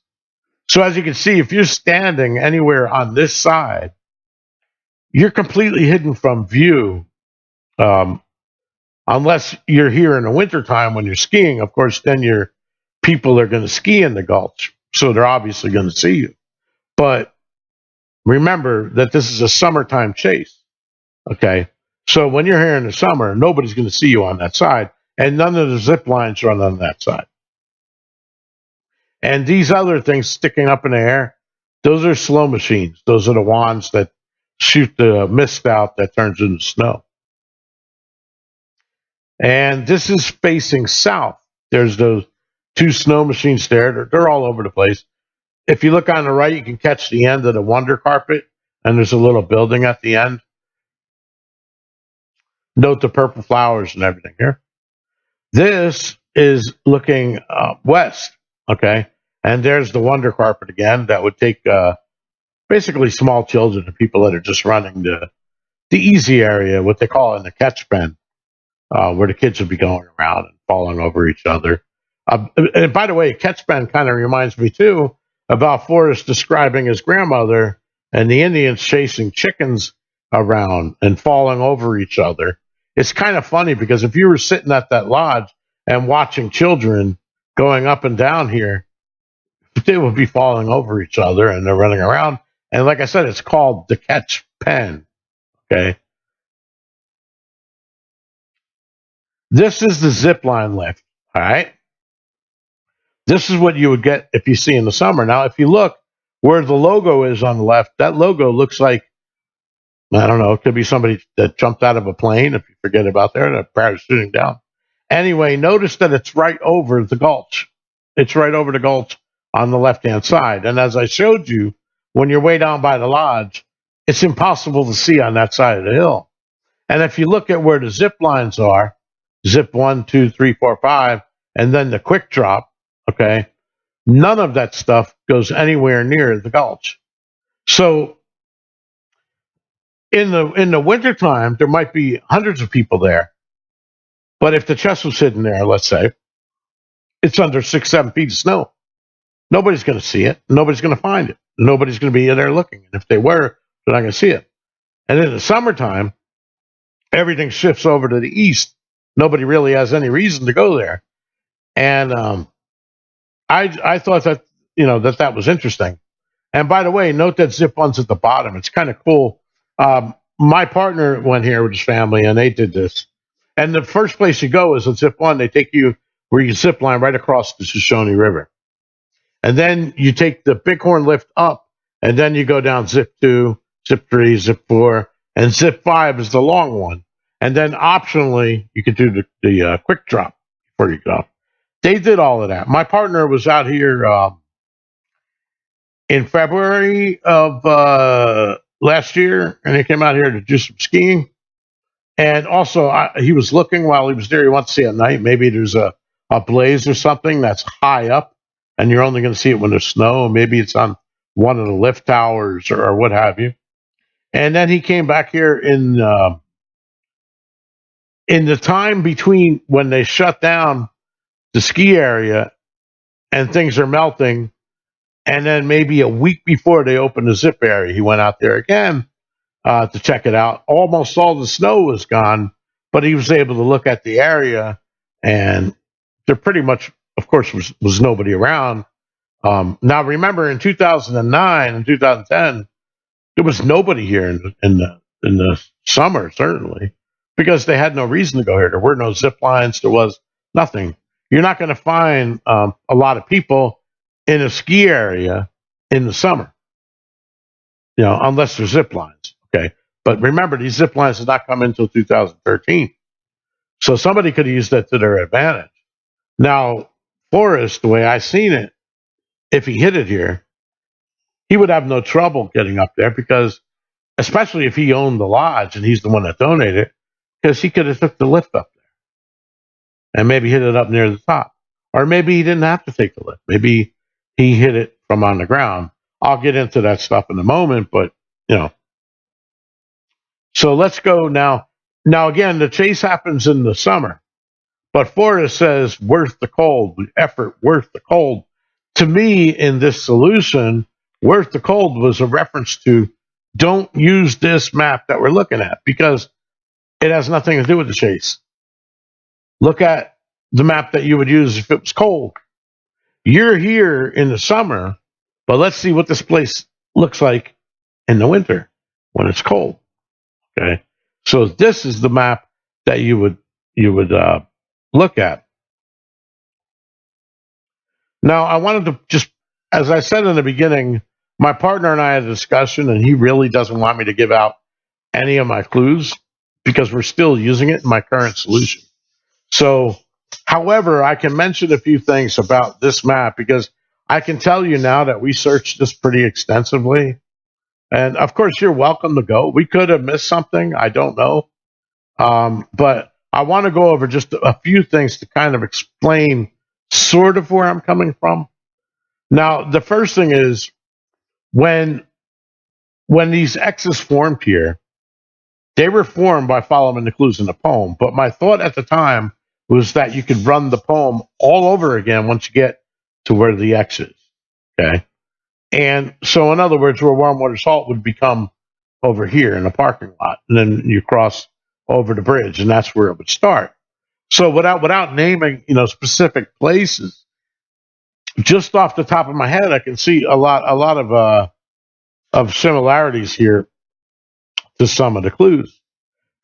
So as you can see, if you're standing anywhere on this side, you're completely hidden from view Unless you're here in the wintertime when you're skiing, of course, then your people are going to ski in the gulch. So they're obviously going to see you. But remember that this is a summertime chase. Okay. So when you're here in the summer, nobody's going to see you on that side. And none of the zip lines run on that side. And these other things sticking up in the air, those are slow machines. Those are the wands that shoot the mist out that turns into snow. And this is facing south. There's those two snow machines there. They're all over the place. If you look on the right, you can catch the end of the Wonder Carpet, and there's a little building at the end. Note the purple flowers and everything here. This is looking west, okay? And there's the Wonder Carpet again. That would take basically small children and people that are just running the easy area, what they call in the catch pen, where the kids would be going around and falling over each other. And by the way, catch pen kind of reminds me too about Forrest describing his grandmother and the Indians chasing chickens around and falling over each other. It's kind of funny because if you were sitting at that lodge and watching children going up and down here, they would be falling over each other and they're running around. And like I said, it's called the catch pen. Okay. This is the zip line lift. All right. This is what you would get if you see in the summer. Now, if you look where the logo is on the left, that logo looks like, I don't know, it could be somebody that jumped out of a plane, if you forget about there, and parachuting down. Anyway, notice that it's right over the gulch. It's right over the gulch on the left-hand side. And as I showed you, when you're way down by the lodge, it's impossible to see on that side of the hill. And if you look at where the zip lines are, zip 1, 2, 3, 4, 5, and then the quick drop, okay, none of that stuff goes anywhere near the gulch. So in the wintertime, there might be hundreds of people there. But if the chest was sitting there, let's say, it's under 6, 7 feet of snow. Nobody's going to see it. Nobody's going to find it. Nobody's going to be in there looking. And if they were, they're not going to see it. And in the summertime, everything shifts over to the east. Nobody really has any reason to go there. And I thought that, that was interesting. And by the way, note that zip one's at the bottom. It's kind of cool. My partner went here with his family, and they did this. And the first place you go is at zip one. They take you where you zip line right across the Shoshone River. And then you take the Bighorn lift up, and then you go down zip 2, zip 3, zip 4, and zip 5 is the long one. And then optionally, you could do the quick drop before you go. They did all of that. My partner was out here in February of last year, and he came out here to do some skiing. And also, he was looking while he was there. He wants to see at night. Maybe there's a blaze or something that's high up, and you're only going to see it when there's snow. Maybe it's on one of the lift towers or what have you. And then he came back here in the time between when they shut down the ski area and things are melting, and then maybe a week before they opened the zip area, he went out there again to check it out. Almost all the snow was gone, but he was able to look at the area, and there pretty much, of course, was nobody around. Now, remember, in 2009 and 2010, there was nobody here in the summer, certainly, because they had no reason to go here. There were no zip lines. There was nothing. You're not going to find a lot of people in a ski area in the summer, unless there's zip lines. Okay. But remember, these zip lines did not come until 2013. So somebody could have used that to their advantage. Now, Forrest, the way I seen it, if he hit it here, he would have no trouble getting up there because, especially if he owned the lodge and he's the one that donated, because he could have took the lift up there and maybe hit it up near the top. Or maybe he didn't have to take the lift. Maybe he hit it from on the ground. I'll get into that stuff in a moment, but, So let's go now. Now, again, the chase happens in the summer, but Forrest says, worth the cold, the effort, worth the cold. To me, in this solution, worth the cold was a reference to don't use this map that we're looking at because it has nothing to do with the chase. Look at the map that you would use if it was cold. You're here in the summer, but let's see what this place looks like in the winter when it's cold. Okay, so this is the map that you would look at. Now, I wanted to just, as I said in the beginning, my partner and I had a discussion, and he really doesn't want me to give out any of my clues because we're still using it in my current solution. So, however, I can mention a few things about this map because I can tell you now that we searched this pretty extensively. And of course, you're welcome to go. We could have missed something. I don't know. But I want to go over just a few things to kind of explain sort of where I'm coming from. Now, the first thing is when when these X's formed here, they were formed by following the clues in the poem. But my thought at the time was that you could run the poem all over again once you get to where the X is. Okay. And so, in other words, where warm water salt would become over here in the parking lot, and then you cross over the bridge, and that's where it would start. So, without naming specific places, just off the top of my head, I can see a lot of similarities here to some of the clues.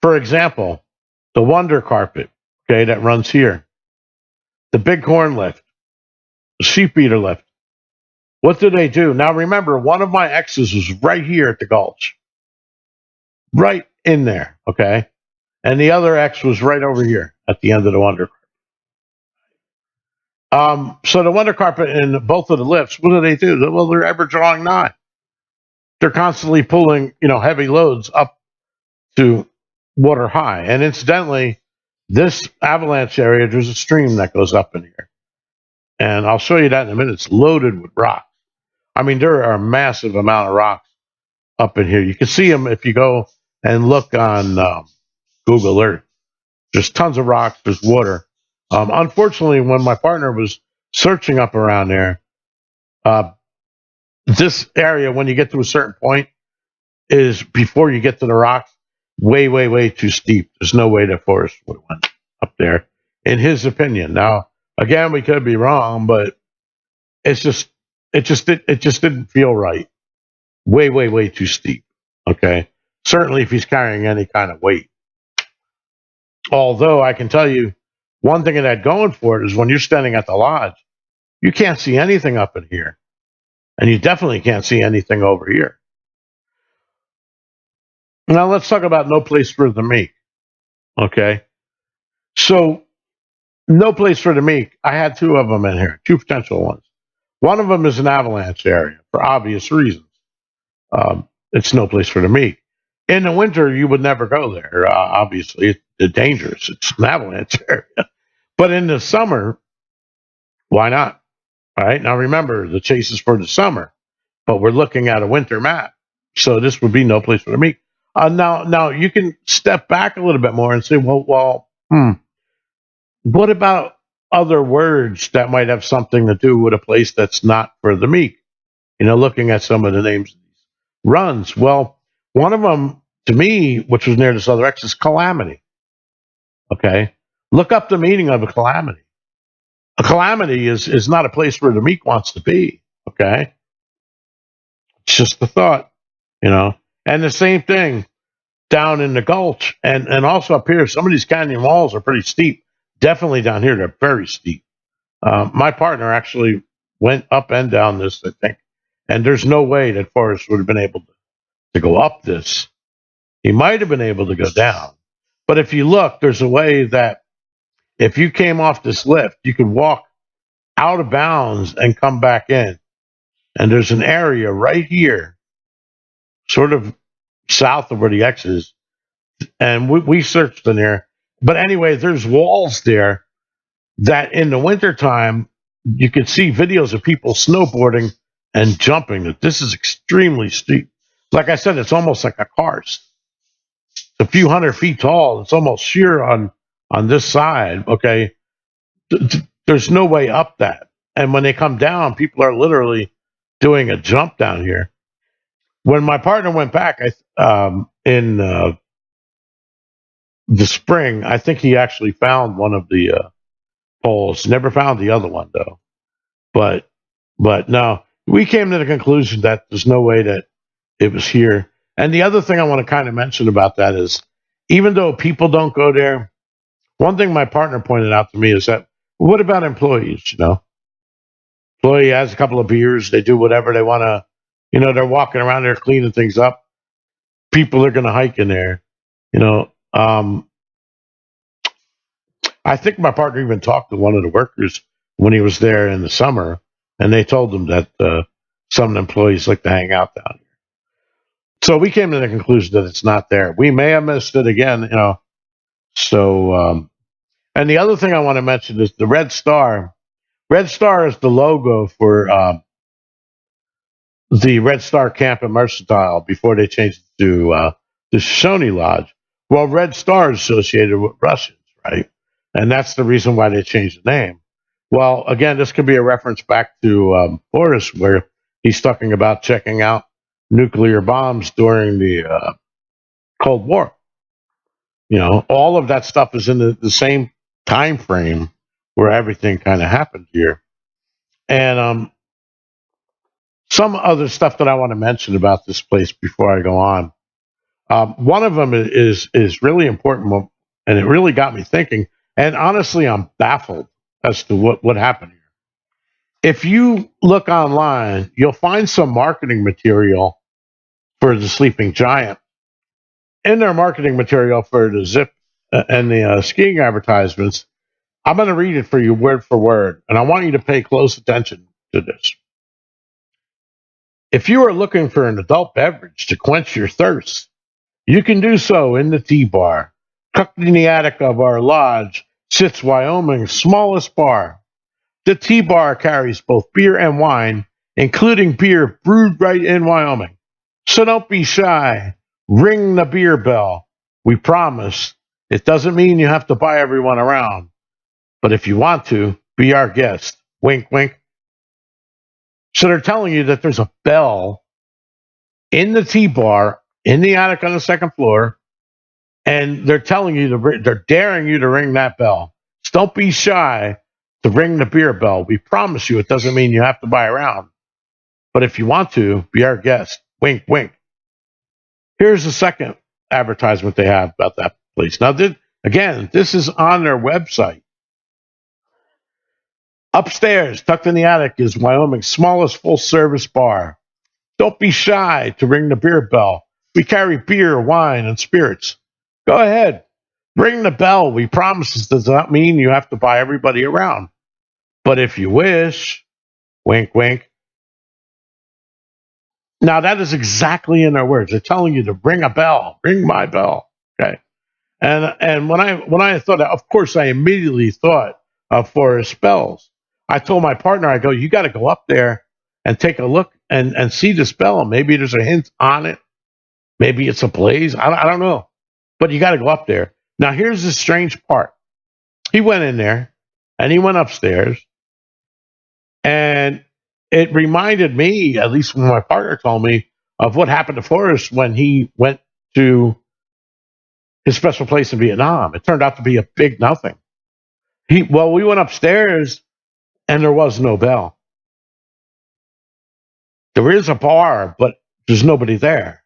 For example, the Wonder Carpet, okay, that runs here, the Bighorn Lift, the Sheep Eater Lift. What do they do? Now, remember, one of my X's was right here at the Gulch, right in there, okay? And the other X was right over here at the end of the Wonder Carpet. So the Wonder Carpet and both of the lifts, what do? Well, they're ever drawing nigh. They're constantly pulling, heavy loads up to water high. And incidentally, this avalanche area, there's a stream that goes up in here. And I'll show you that in a minute. It's loaded with rocks. I mean, there are a massive amount of rocks up in here. You can see them if you go and look on Google Earth. There's tons of rocks. There's water. Unfortunately, when my partner was searching up around there, uh, this area, when you get to a certain point, is before you get to the rocks, way, way, way too steep. There's no way that Forrest would have went up there, in his opinion. Now, again, we could be wrong, but it just didn't feel right. Way, way, way too steep. Okay, certainly if he's carrying any kind of weight. Although I can tell you one thing it had going for it is when you're standing at the lodge, you can't see anything up in here, and you definitely can't see anything over here. Now let's talk about No Place for the Meek. Okay, so No Place for the Meek. I had two of them in here, two potential ones. One of them is an avalanche area for obvious reasons. It's No Place for the Meek. In the winter, you would never go there. Obviously, it's dangerous. It's an avalanche area. But in the summer, why not? All right. Now remember, the chase is for the summer, but we're looking at a winter map. So this would be No Place for the Meek. Now you can step back a little bit more and say, what about other words that might have something to do with a place that's not for the meek? Looking at some of the names of these runs. Well, one of them to me, which was near this other X, is calamity. Okay. Look up the meaning of a calamity. A calamity is not a place where the meek wants to be. Okay. It's just a thought, you know. And the same thing down in the gulch and also up here. Some of these canyon walls are pretty steep. Definitely down here, they're very steep. My partner actually went up and down this, I think. And there's no way that Forrest would have been able to go up this. He might have been able to go down. But if you look, there's a way that if you came off this lift, you could walk out of bounds and come back in. And there's an area right here, sort of south of where the X is. And we searched in there. But anyway, there's walls there that in the wintertime, you could see videos of people snowboarding and jumping. This is extremely steep. Like I said, it's almost like a karst. It's a few hundred feet tall. It's almost sheer on this side. Okay, there's no way up that. And when they come down, people are literally doing a jump down here. When my partner went back, in the spring, I think he actually found one of the poles. Never found the other one though. But no, we came to the conclusion that there's no way that it was here. And the other thing I want to kind of mention about that is, even though people don't go there, one thing my partner pointed out to me is that, what about employees? Employee has a couple of beers, they do whatever they want to. They're walking around there cleaning things up. People are going to hike in there. You know, um, I think my partner even talked to one of the workers when he was there in the summer, and they told him that some employees like to hang out down here. So we came to the conclusion that it's not there. We may have missed it again. So, and the other thing I want to mention is the Red Star. Red Star is the logo for the Red Star Camp in Mercantile before they changed it to the Shoshone Lodge. Well, Red Star is associated with Russians, right? And that's the reason why they changed the name. Well, again, this could be a reference back to Forrest, where he's talking about checking out nuclear bombs during the Cold War. All of that stuff is in the same time frame where everything kind of happened here. And some other stuff that I want to mention about this place before I go on. One of them is really important, and it really got me thinking. And honestly, I'm baffled as to what happened here. If you look online, you'll find some marketing material for the Sleeping Giant. In their marketing material for the zip and the skiing advertisements, I'm going to read it for you word for word, and I want you to pay close attention to this. If you are looking for an adult beverage to quench your thirst, you can do so in the T-Bar. Tucked in the attic of our lodge sits Wyoming's smallest bar. The T-Bar carries both beer and wine, including beer brewed right in Wyoming. So don't be shy. Ring the beer bell. We promise it doesn't mean you have to buy everyone around. But if you want to, be our guest. Wink, wink. So they're telling you that there's a bell in the T-Bar in the attic on the second floor, and they're telling you they're daring you to ring that bell. So don't be shy to ring the beer bell. We promise you it doesn't mean you have to buy around. But if you want to, be our guest. Wink, wink. Here's the second advertisement they have about that place. Now, this is on their website. Upstairs, tucked in the attic, is Wyoming's smallest full-service bar. Don't be shy to ring the beer bell. We carry beer, wine, and spirits. Go ahead. Ring the bell. We promise this does not mean you have to buy everybody around. But if you wish, wink, wink. Now, that is exactly in their words. They're telling you to ring a bell. Ring my bell. Okay. And when I thought, of course, I immediately thought of Forrest Bells. I told my partner, I go, you got to go up there and take a look and see this bell. Maybe there's a hint on it. Maybe it's a blaze. I don't know. But you got to go up there. Now, here's the strange part. He went in there and he went upstairs. And it reminded me, at least when my partner told me, of what happened to Forrest when he went to his special place in Vietnam. It turned out to be a big nothing. We went upstairs and there was no bell. There is a bar, but there's nobody there.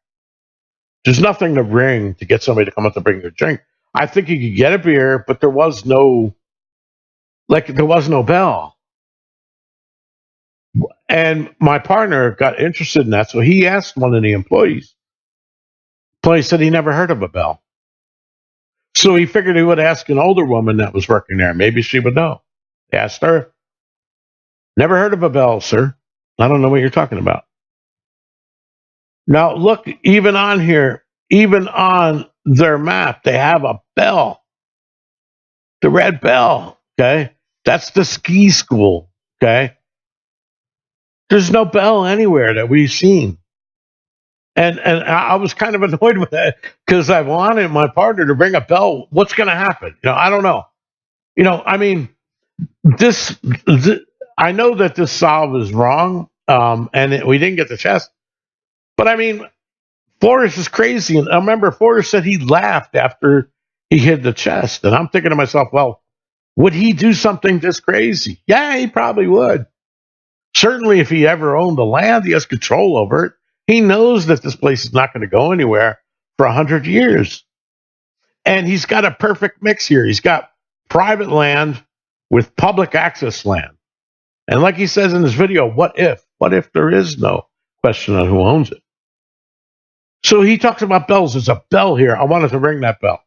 There's nothing to ring to get somebody to come up to bring you a drink. I think you could get a beer, but there was no bell. And my partner got interested in that, so he asked one of the employees. The employee said he never heard of a bell. So he figured he would ask an older woman that was working there. Maybe she would know. He asked her. Never heard of a bell, sir. I don't know what you're talking about. Now, look, even on here, even on their map, they have a bell. The red bell, okay? That's the ski school, okay? There's no bell anywhere that we've seen. And I was kind of annoyed with that because I wanted my partner to ring a bell. What's going to happen? I don't know. I mean, this I know that this solve is wrong, and we didn't get the chest. But I mean, Forrest is crazy. And I remember Forrest said he laughed after he hid the chest. And I'm thinking to myself, well, would he do something this crazy? Yeah, he probably would. Certainly, if he ever owned the land, he has control over it. He knows that this place is not going to go anywhere for 100 years. And he's got a perfect mix here. He's got private land with public access land. And like he says in his video, what if? What if there is no question on who owns it? So he talks about bells. There's a bell here. I wanted to ring that bell.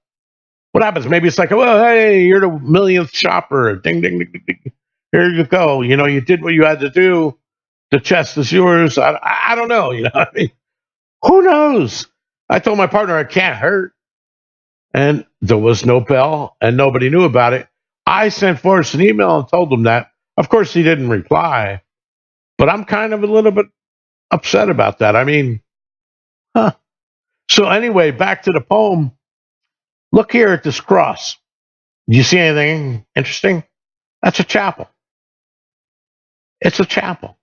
What happens? Maybe it's like, well, hey, you're the millionth shopper. Ding, ding, ding, ding, ding. Here you go. You know, you did what you had to do. The chest is yours. I don't know. You know what I mean? Who knows? I told my partner I can't hurt. And there was no bell and nobody knew about it. I sent Forrest an email and told him that. Of course, he didn't reply, but I'm kind of a little bit upset about that. I mean, huh. So, anyway, back to the poem. Look here at this cross. Do you see anything interesting? That's a chapel. It's a chapel.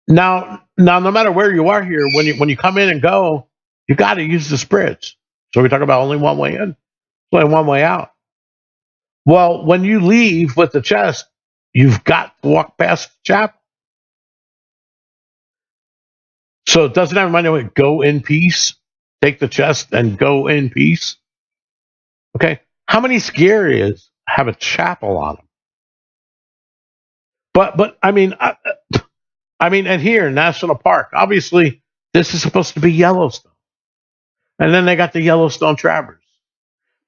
Now, no matter where you are here, when you come in and go, you got to use this bridge. So we talk about only one way in, only one way out. Well, when you leave with the chest, you've got to walk past the chapel. So doesn't everybody go in peace? Take the chest and go in peace. Okay. How many ski areas have a chapel on them? But I mean, and here, National Park, obviously, this is supposed to be Yellowstone. And then they got the Yellowstone Traverse.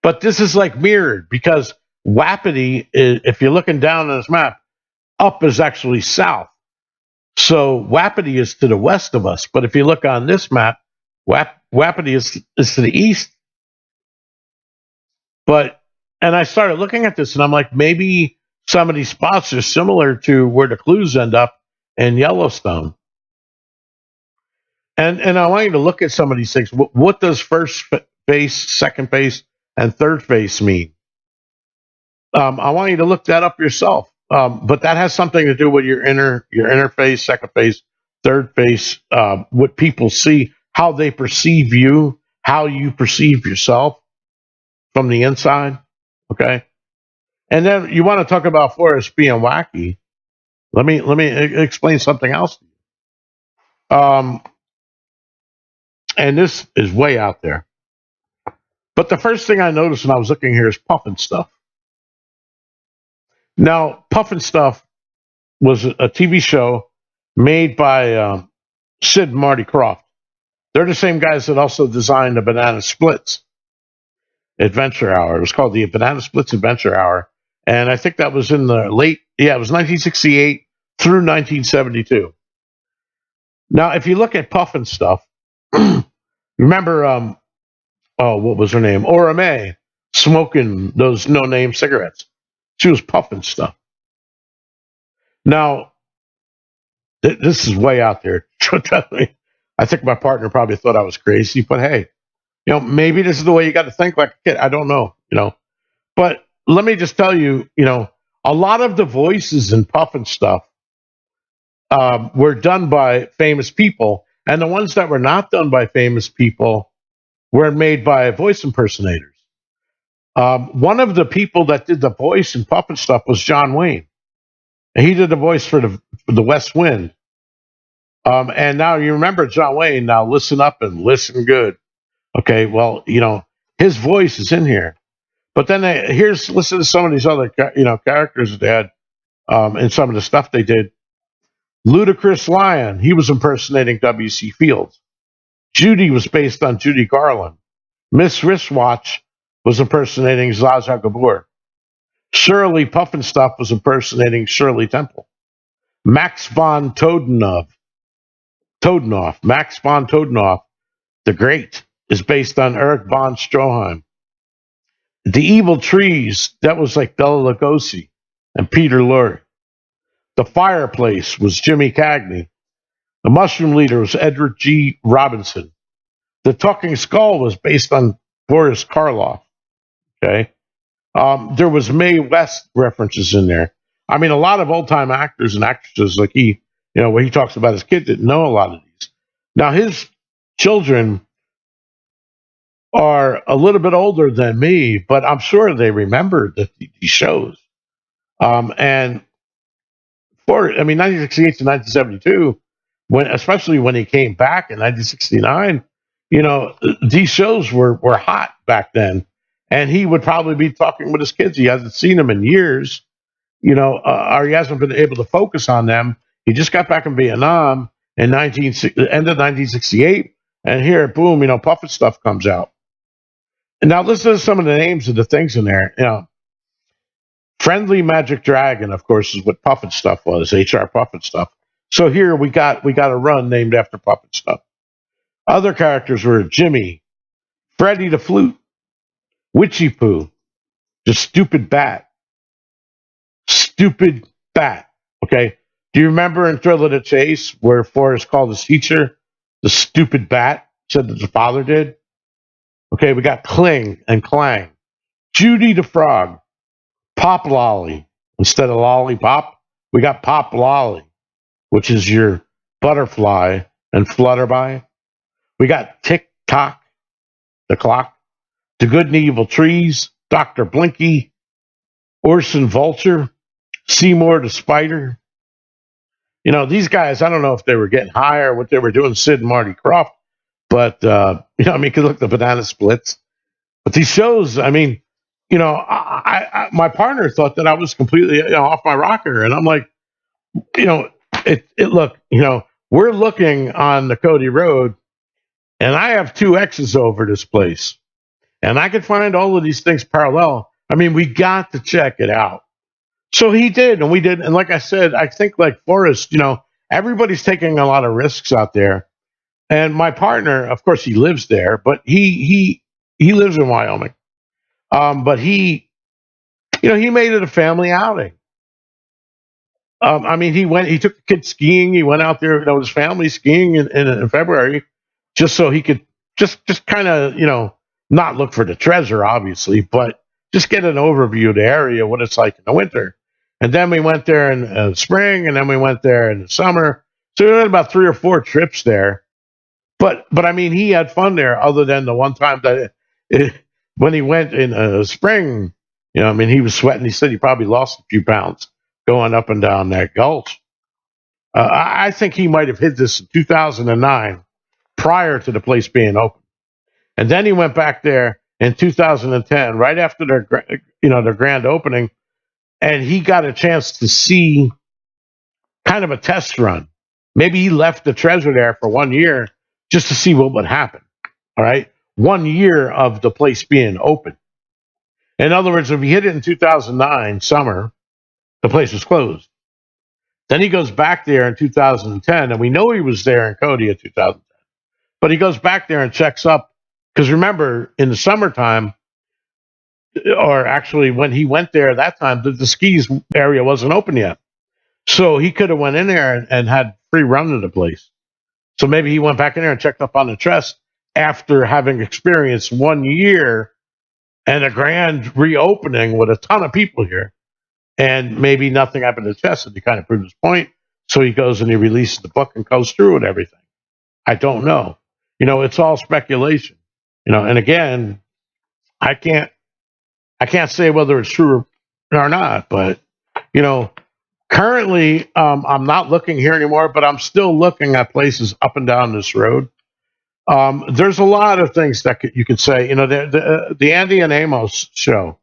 But this is like mirrored because Wapiti, if you're looking down on this map, up is actually south. So Wapiti is to the west of us. But if you look on this map, Wapiti is to the east. And I started looking at this and I'm like, maybe some of these spots are similar to where the clues end up in Yellowstone. And I want you to look at some of these things. What does first base, second base, and third base mean? I want you to look that up yourself. But that has something to do with your inner face, second face, third face, what people see, how they perceive you, how you perceive yourself from the inside. Okay. And then you want to talk about Forrest being wacky. Let me explain something else. And this is way out there. But the first thing I noticed when I was looking here is Puffin Stuff. Now, Puffin Stuff was a TV show made by Sid and Marty Krofft. They're the same guys that also designed the Banana Splits Adventure Hour. It was called the Banana Splits Adventure Hour. And I think that was in the it was 1968 through 1972. Now, if you look at Puffin Stuff, remember, what was her name? Ora May, smoking those no-name cigarettes. She was puffing stuff. Now, this is way out there. I think my partner probably thought I was crazy, but hey, maybe this is the way you got to think like a kid. I don't know, But let me just tell you, a lot of the voices in Puffin Stuff were done by famous people, and the ones that were not done by famous people were made by voice impersonators. One of the people that did the voice in Puffin Stuff was John Wayne. And he did the voice for the West Wind. And now you remember John Wayne. Now listen up and listen good. Okay, well, his voice is in here. But then listen to some of these other characters that they had and some of the stuff they did. Ludacris Lion, he was impersonating W.C. Fields. Judy was based on Judy Garland. Miss Wristwatch was impersonating Zsa Zsa Gabor. Shirley Puffinstuff was impersonating Shirley Temple. Max von Todenoff, Max von Todenoff, the Great, is based on Eric von Stroheim. The Evil Trees, that was like Bela Lugosi and Peter Lorre. The Fireplace was Jimmy Cagney. The Mushroom Leader was Edward G. Robinson. The Talking Skull was based on Boris Karloff. Okay. There was Mae West references in there. I mean, a lot of old-time actors and actresses, like when he talks about his kid, didn't know a lot of these. Now, his children are a little bit older than me, but I'm sure they remember these shows. And I mean, 1968 to 1972, especially when he came back in 1969, these shows were hot back then. And he would probably be talking with his kids. He hasn't seen them in years, or he hasn't been able to focus on them. He just got back in Vietnam in end of 1968, and here, boom, Puffin stuff comes out. And now listen to some of the names of the things in there. Friendly Magic Dragon, of course, is what Puffin stuff was, HR Puffin stuff. So here we got a run named after Puffin stuff. Other characters were Jimmy, Freddie the Flute, Witchy Poo, the Stupid Bat. Okay. Do you remember in Thrill of the Chase where Forrest called his teacher the Stupid Bat? Said that the father did. Okay, we got Kling and Clang, Judy the Frog, Pop Lolly. Instead of Lollipop, we got Pop Lolly, which is your butterfly and flutterby. We got Tick Tock, the clock, The Good and Evil Trees, Dr. Blinky, Orson Vulture, Seymour the Spider. These guys, I don't know if they were getting high or what they were doing, Sid and Marty Krofft, but, you could look at the Banana Splits. But these shows, I mean, my partner thought that I was completely off my rocker. And I'm like, look, we're looking on the Cody Road and I have two X's over this place and I could find all of these things parallel. I mean, we got to check it out. So he did, and we did. And like I said, I think like Forrest, everybody's taking a lot of risks out there. And my partner, of course, he lives there, but he lives in Wyoming. But he made it a family outing. I mean, he took the kids skiing. He went out there, with his family skiing in February, just so he could just kind of, not look for the treasure, obviously, but just get an overview of the area, what it's like in the winter. And then we went there in the spring, and then we went there in the summer. So we had about 3 or 4 trips there. But I mean, he had fun there, other than the one time that when he went in spring, I mean, he was sweating. He said he probably lost a few pounds going up and down that gulch. I think he might have hit this in 2009, prior to the place being open. And then he went back there in 2010, right after their grand opening, and he got a chance to see kind of a test run. Maybe he left the treasure there for 1 year just to see what would happen. All right. 1 year of the place being open. In other words, if he hit it in 2009 summer, the place was closed. Then he goes back there in 2010, and we know he was there in Cody in 2010. But he goes back there and checks up, because remember, in the summertime, or actually when he went there that time, the skis area wasn't open yet. So he could have went in there and had free run to the place. So maybe he went back in there and checked up on the trust after having experienced 1 year and a grand reopening with a ton of people here. And maybe nothing happened to Chess, and he kind of proved his point. So he goes and he releases the book and goes through and everything. I don't know. It's all speculation. And again, I can't say whether it's true or not. But currently, I'm not looking here anymore. But I'm still looking at places up and down this road. There's a lot of things that you could say. The Andy and Amos show,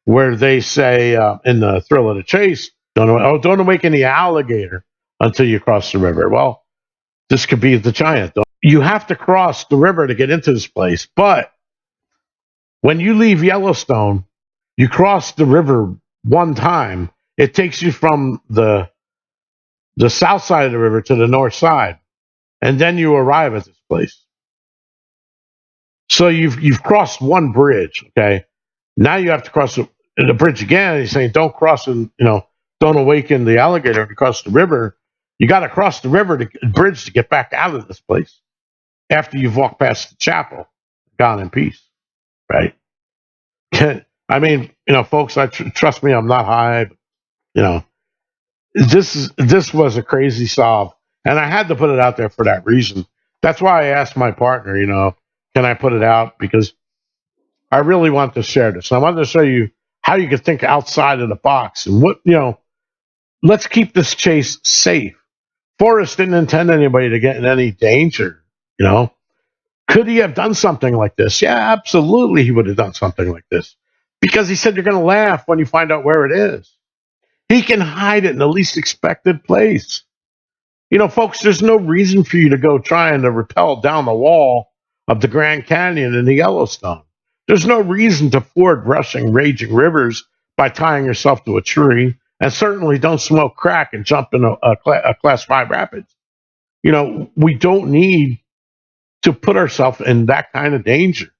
where they say in the Thrill of the Chase, don't awaken the alligator until you cross the river. Well, this could be the giant. You have to cross the river to get into this place. But when you leave Yellowstone, you cross the river one time. It takes you from the south side of the river to the north side. And then you arrive at this place. So you've crossed one bridge, okay? Now you have to cross the bridge again. He's saying, don't cross and don't awaken the alligator to cross the river. You got to cross the bridge to get back out of this place after you've walked past the chapel, gone in peace, right? I mean, folks, trust me, I'm not high. But, this was a crazy solve, and I had to put it out there for that reason. That's why I asked my partner, can I put it out? Because I really want to share this. I wanted to show you how you can think outside of the box and let's keep this chase safe. Forrest didn't intend anybody to get in any danger, you know. Could he have done something like this? Yeah, absolutely he would have done something like this. Because he said you're going to laugh when you find out where it is. He can hide it in the least expected place. Folks, there's no reason for you to go trying to rappel down the wall of the Grand Canyon in the Yellowstone. There's no reason to ford rushing, raging rivers by tying yourself to a tree, and certainly don't smoke crack and jump in a class 5 rapids. We don't need to put ourselves in that kind of danger.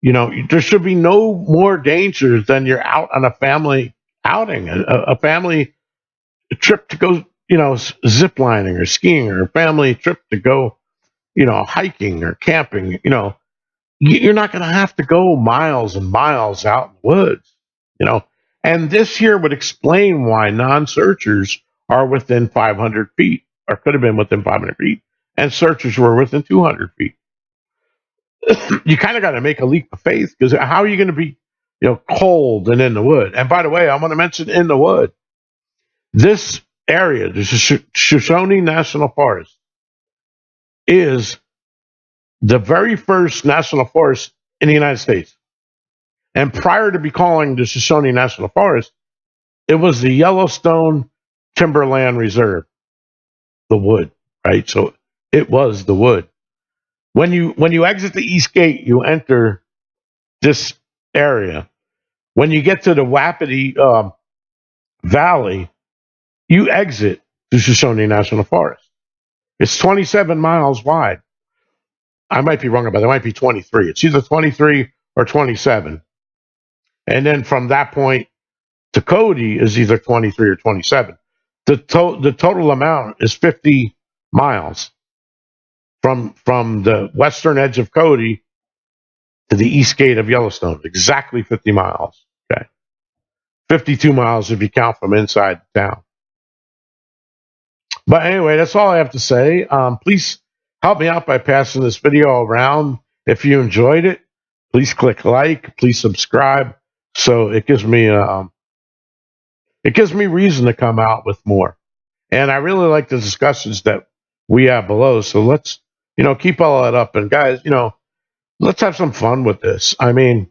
There should be no more danger than you're out on a family outing, a family trip to go, zip lining or skiing, or a family trip to go, hiking or camping. You're not going to have to go miles and miles out in the woods, you know. And this here would explain why non-searchers are within 500 feet, or could have been within 500 feet, and searchers were within 200 feet. You kind of got to make a leap of faith, because how are you going to be, cold and in the wood? And by the way, I want to mention in the wood, this area, the Shoshone National Forest, is the very first national forest in the United States. And prior to be calling the Shoshone National Forest, it was the Yellowstone Timberland Reserve, the wood, right? So it was the wood. When you exit the East Gate, you enter this area. When you get to the Wapiti Valley, you exit the Shoshone National Forest. It's 27 miles wide. I might be wrong about that. It might be 23. It's either 23 or 27. And then from that point to Cody is either 23 or 27. The total amount is 50 miles from the western edge of Cody to the east gate of Yellowstone. Exactly 50 miles. Okay. 52 miles if you count from inside town. But anyway, that's all I have to say. Please help me out by passing this video around. If you enjoyed it, please click like, please subscribe, so it gives me reason to come out with more. And I really like the discussions that we have below. So let's keep all that up. And guys, let's have some fun with this. I mean,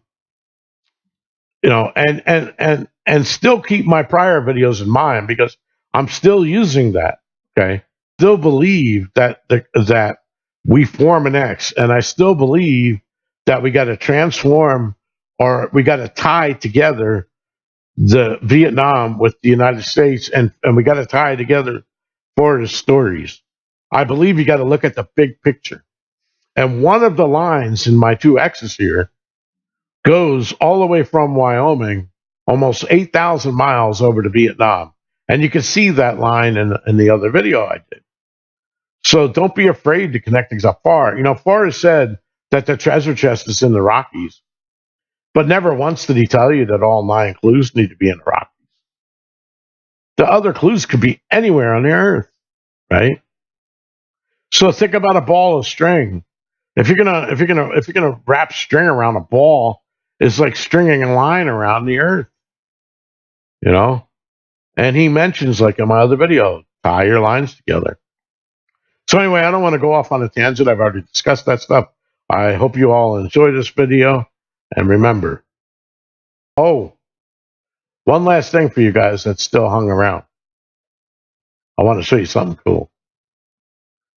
and still keep my prior videos in mind, because I'm still using that. Okay, still believe that we form an X, and I still believe that we got to transform, or we got to tie together the Vietnam with the United States, and we got to tie together Forrest stories. I believe you got to look at the big picture. And one of the lines in my two X's here goes all the way from Wyoming, almost 8,000 miles over to Vietnam. And you can see that line in the other video I did. So don't be afraid to connect things up far. Forrest said that the treasure chest is in the Rockies, but never once did he tell you that all 9 clues need to be in the Rockies. The other clues could be anywhere on the earth, right? So think about a ball of string. If you're gonna wrap string around a ball, it's like stringing a line around the earth, And he mentions, like in my other video, tie your lines together. So anyway, I don't want to go off on a tangent. I've already discussed that stuff. I hope you all enjoy this video, and remember. Oh, one last thing for you guys that's still hung around. I want to show you something cool.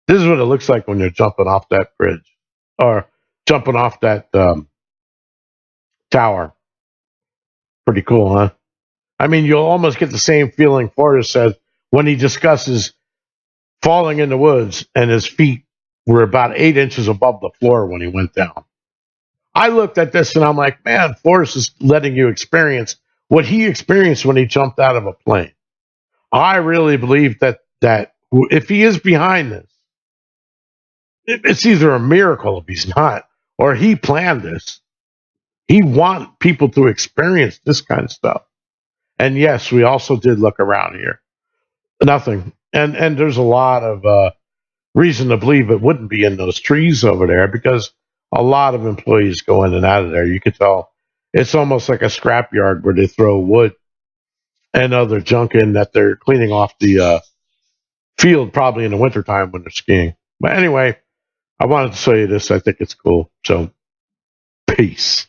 This is what it looks like when you're jumping off that bridge, or jumping off that tower. Pretty cool, huh? I mean, you'll almost get the same feeling Forrest said when he discusses falling in the woods and his feet were about 8 inches above the floor when he went down. I looked at this and I'm like, man, Forrest is letting you experience what he experienced when he jumped out of a plane. I really believe that if he is behind this, it's either a miracle if he's not, or he planned this. He wants people to experience this kind of stuff. And yes, we also did look around here. Nothing. And there's a lot of reason to believe it wouldn't be in those trees over there, because A lot of employees go in and out of there. You could tell it's almost like a scrap yard where they throw wood and other junk in that they're cleaning off the field probably in the wintertime when they're skiing. But anyway, I wanted to show you this. I think it's cool. So, peace.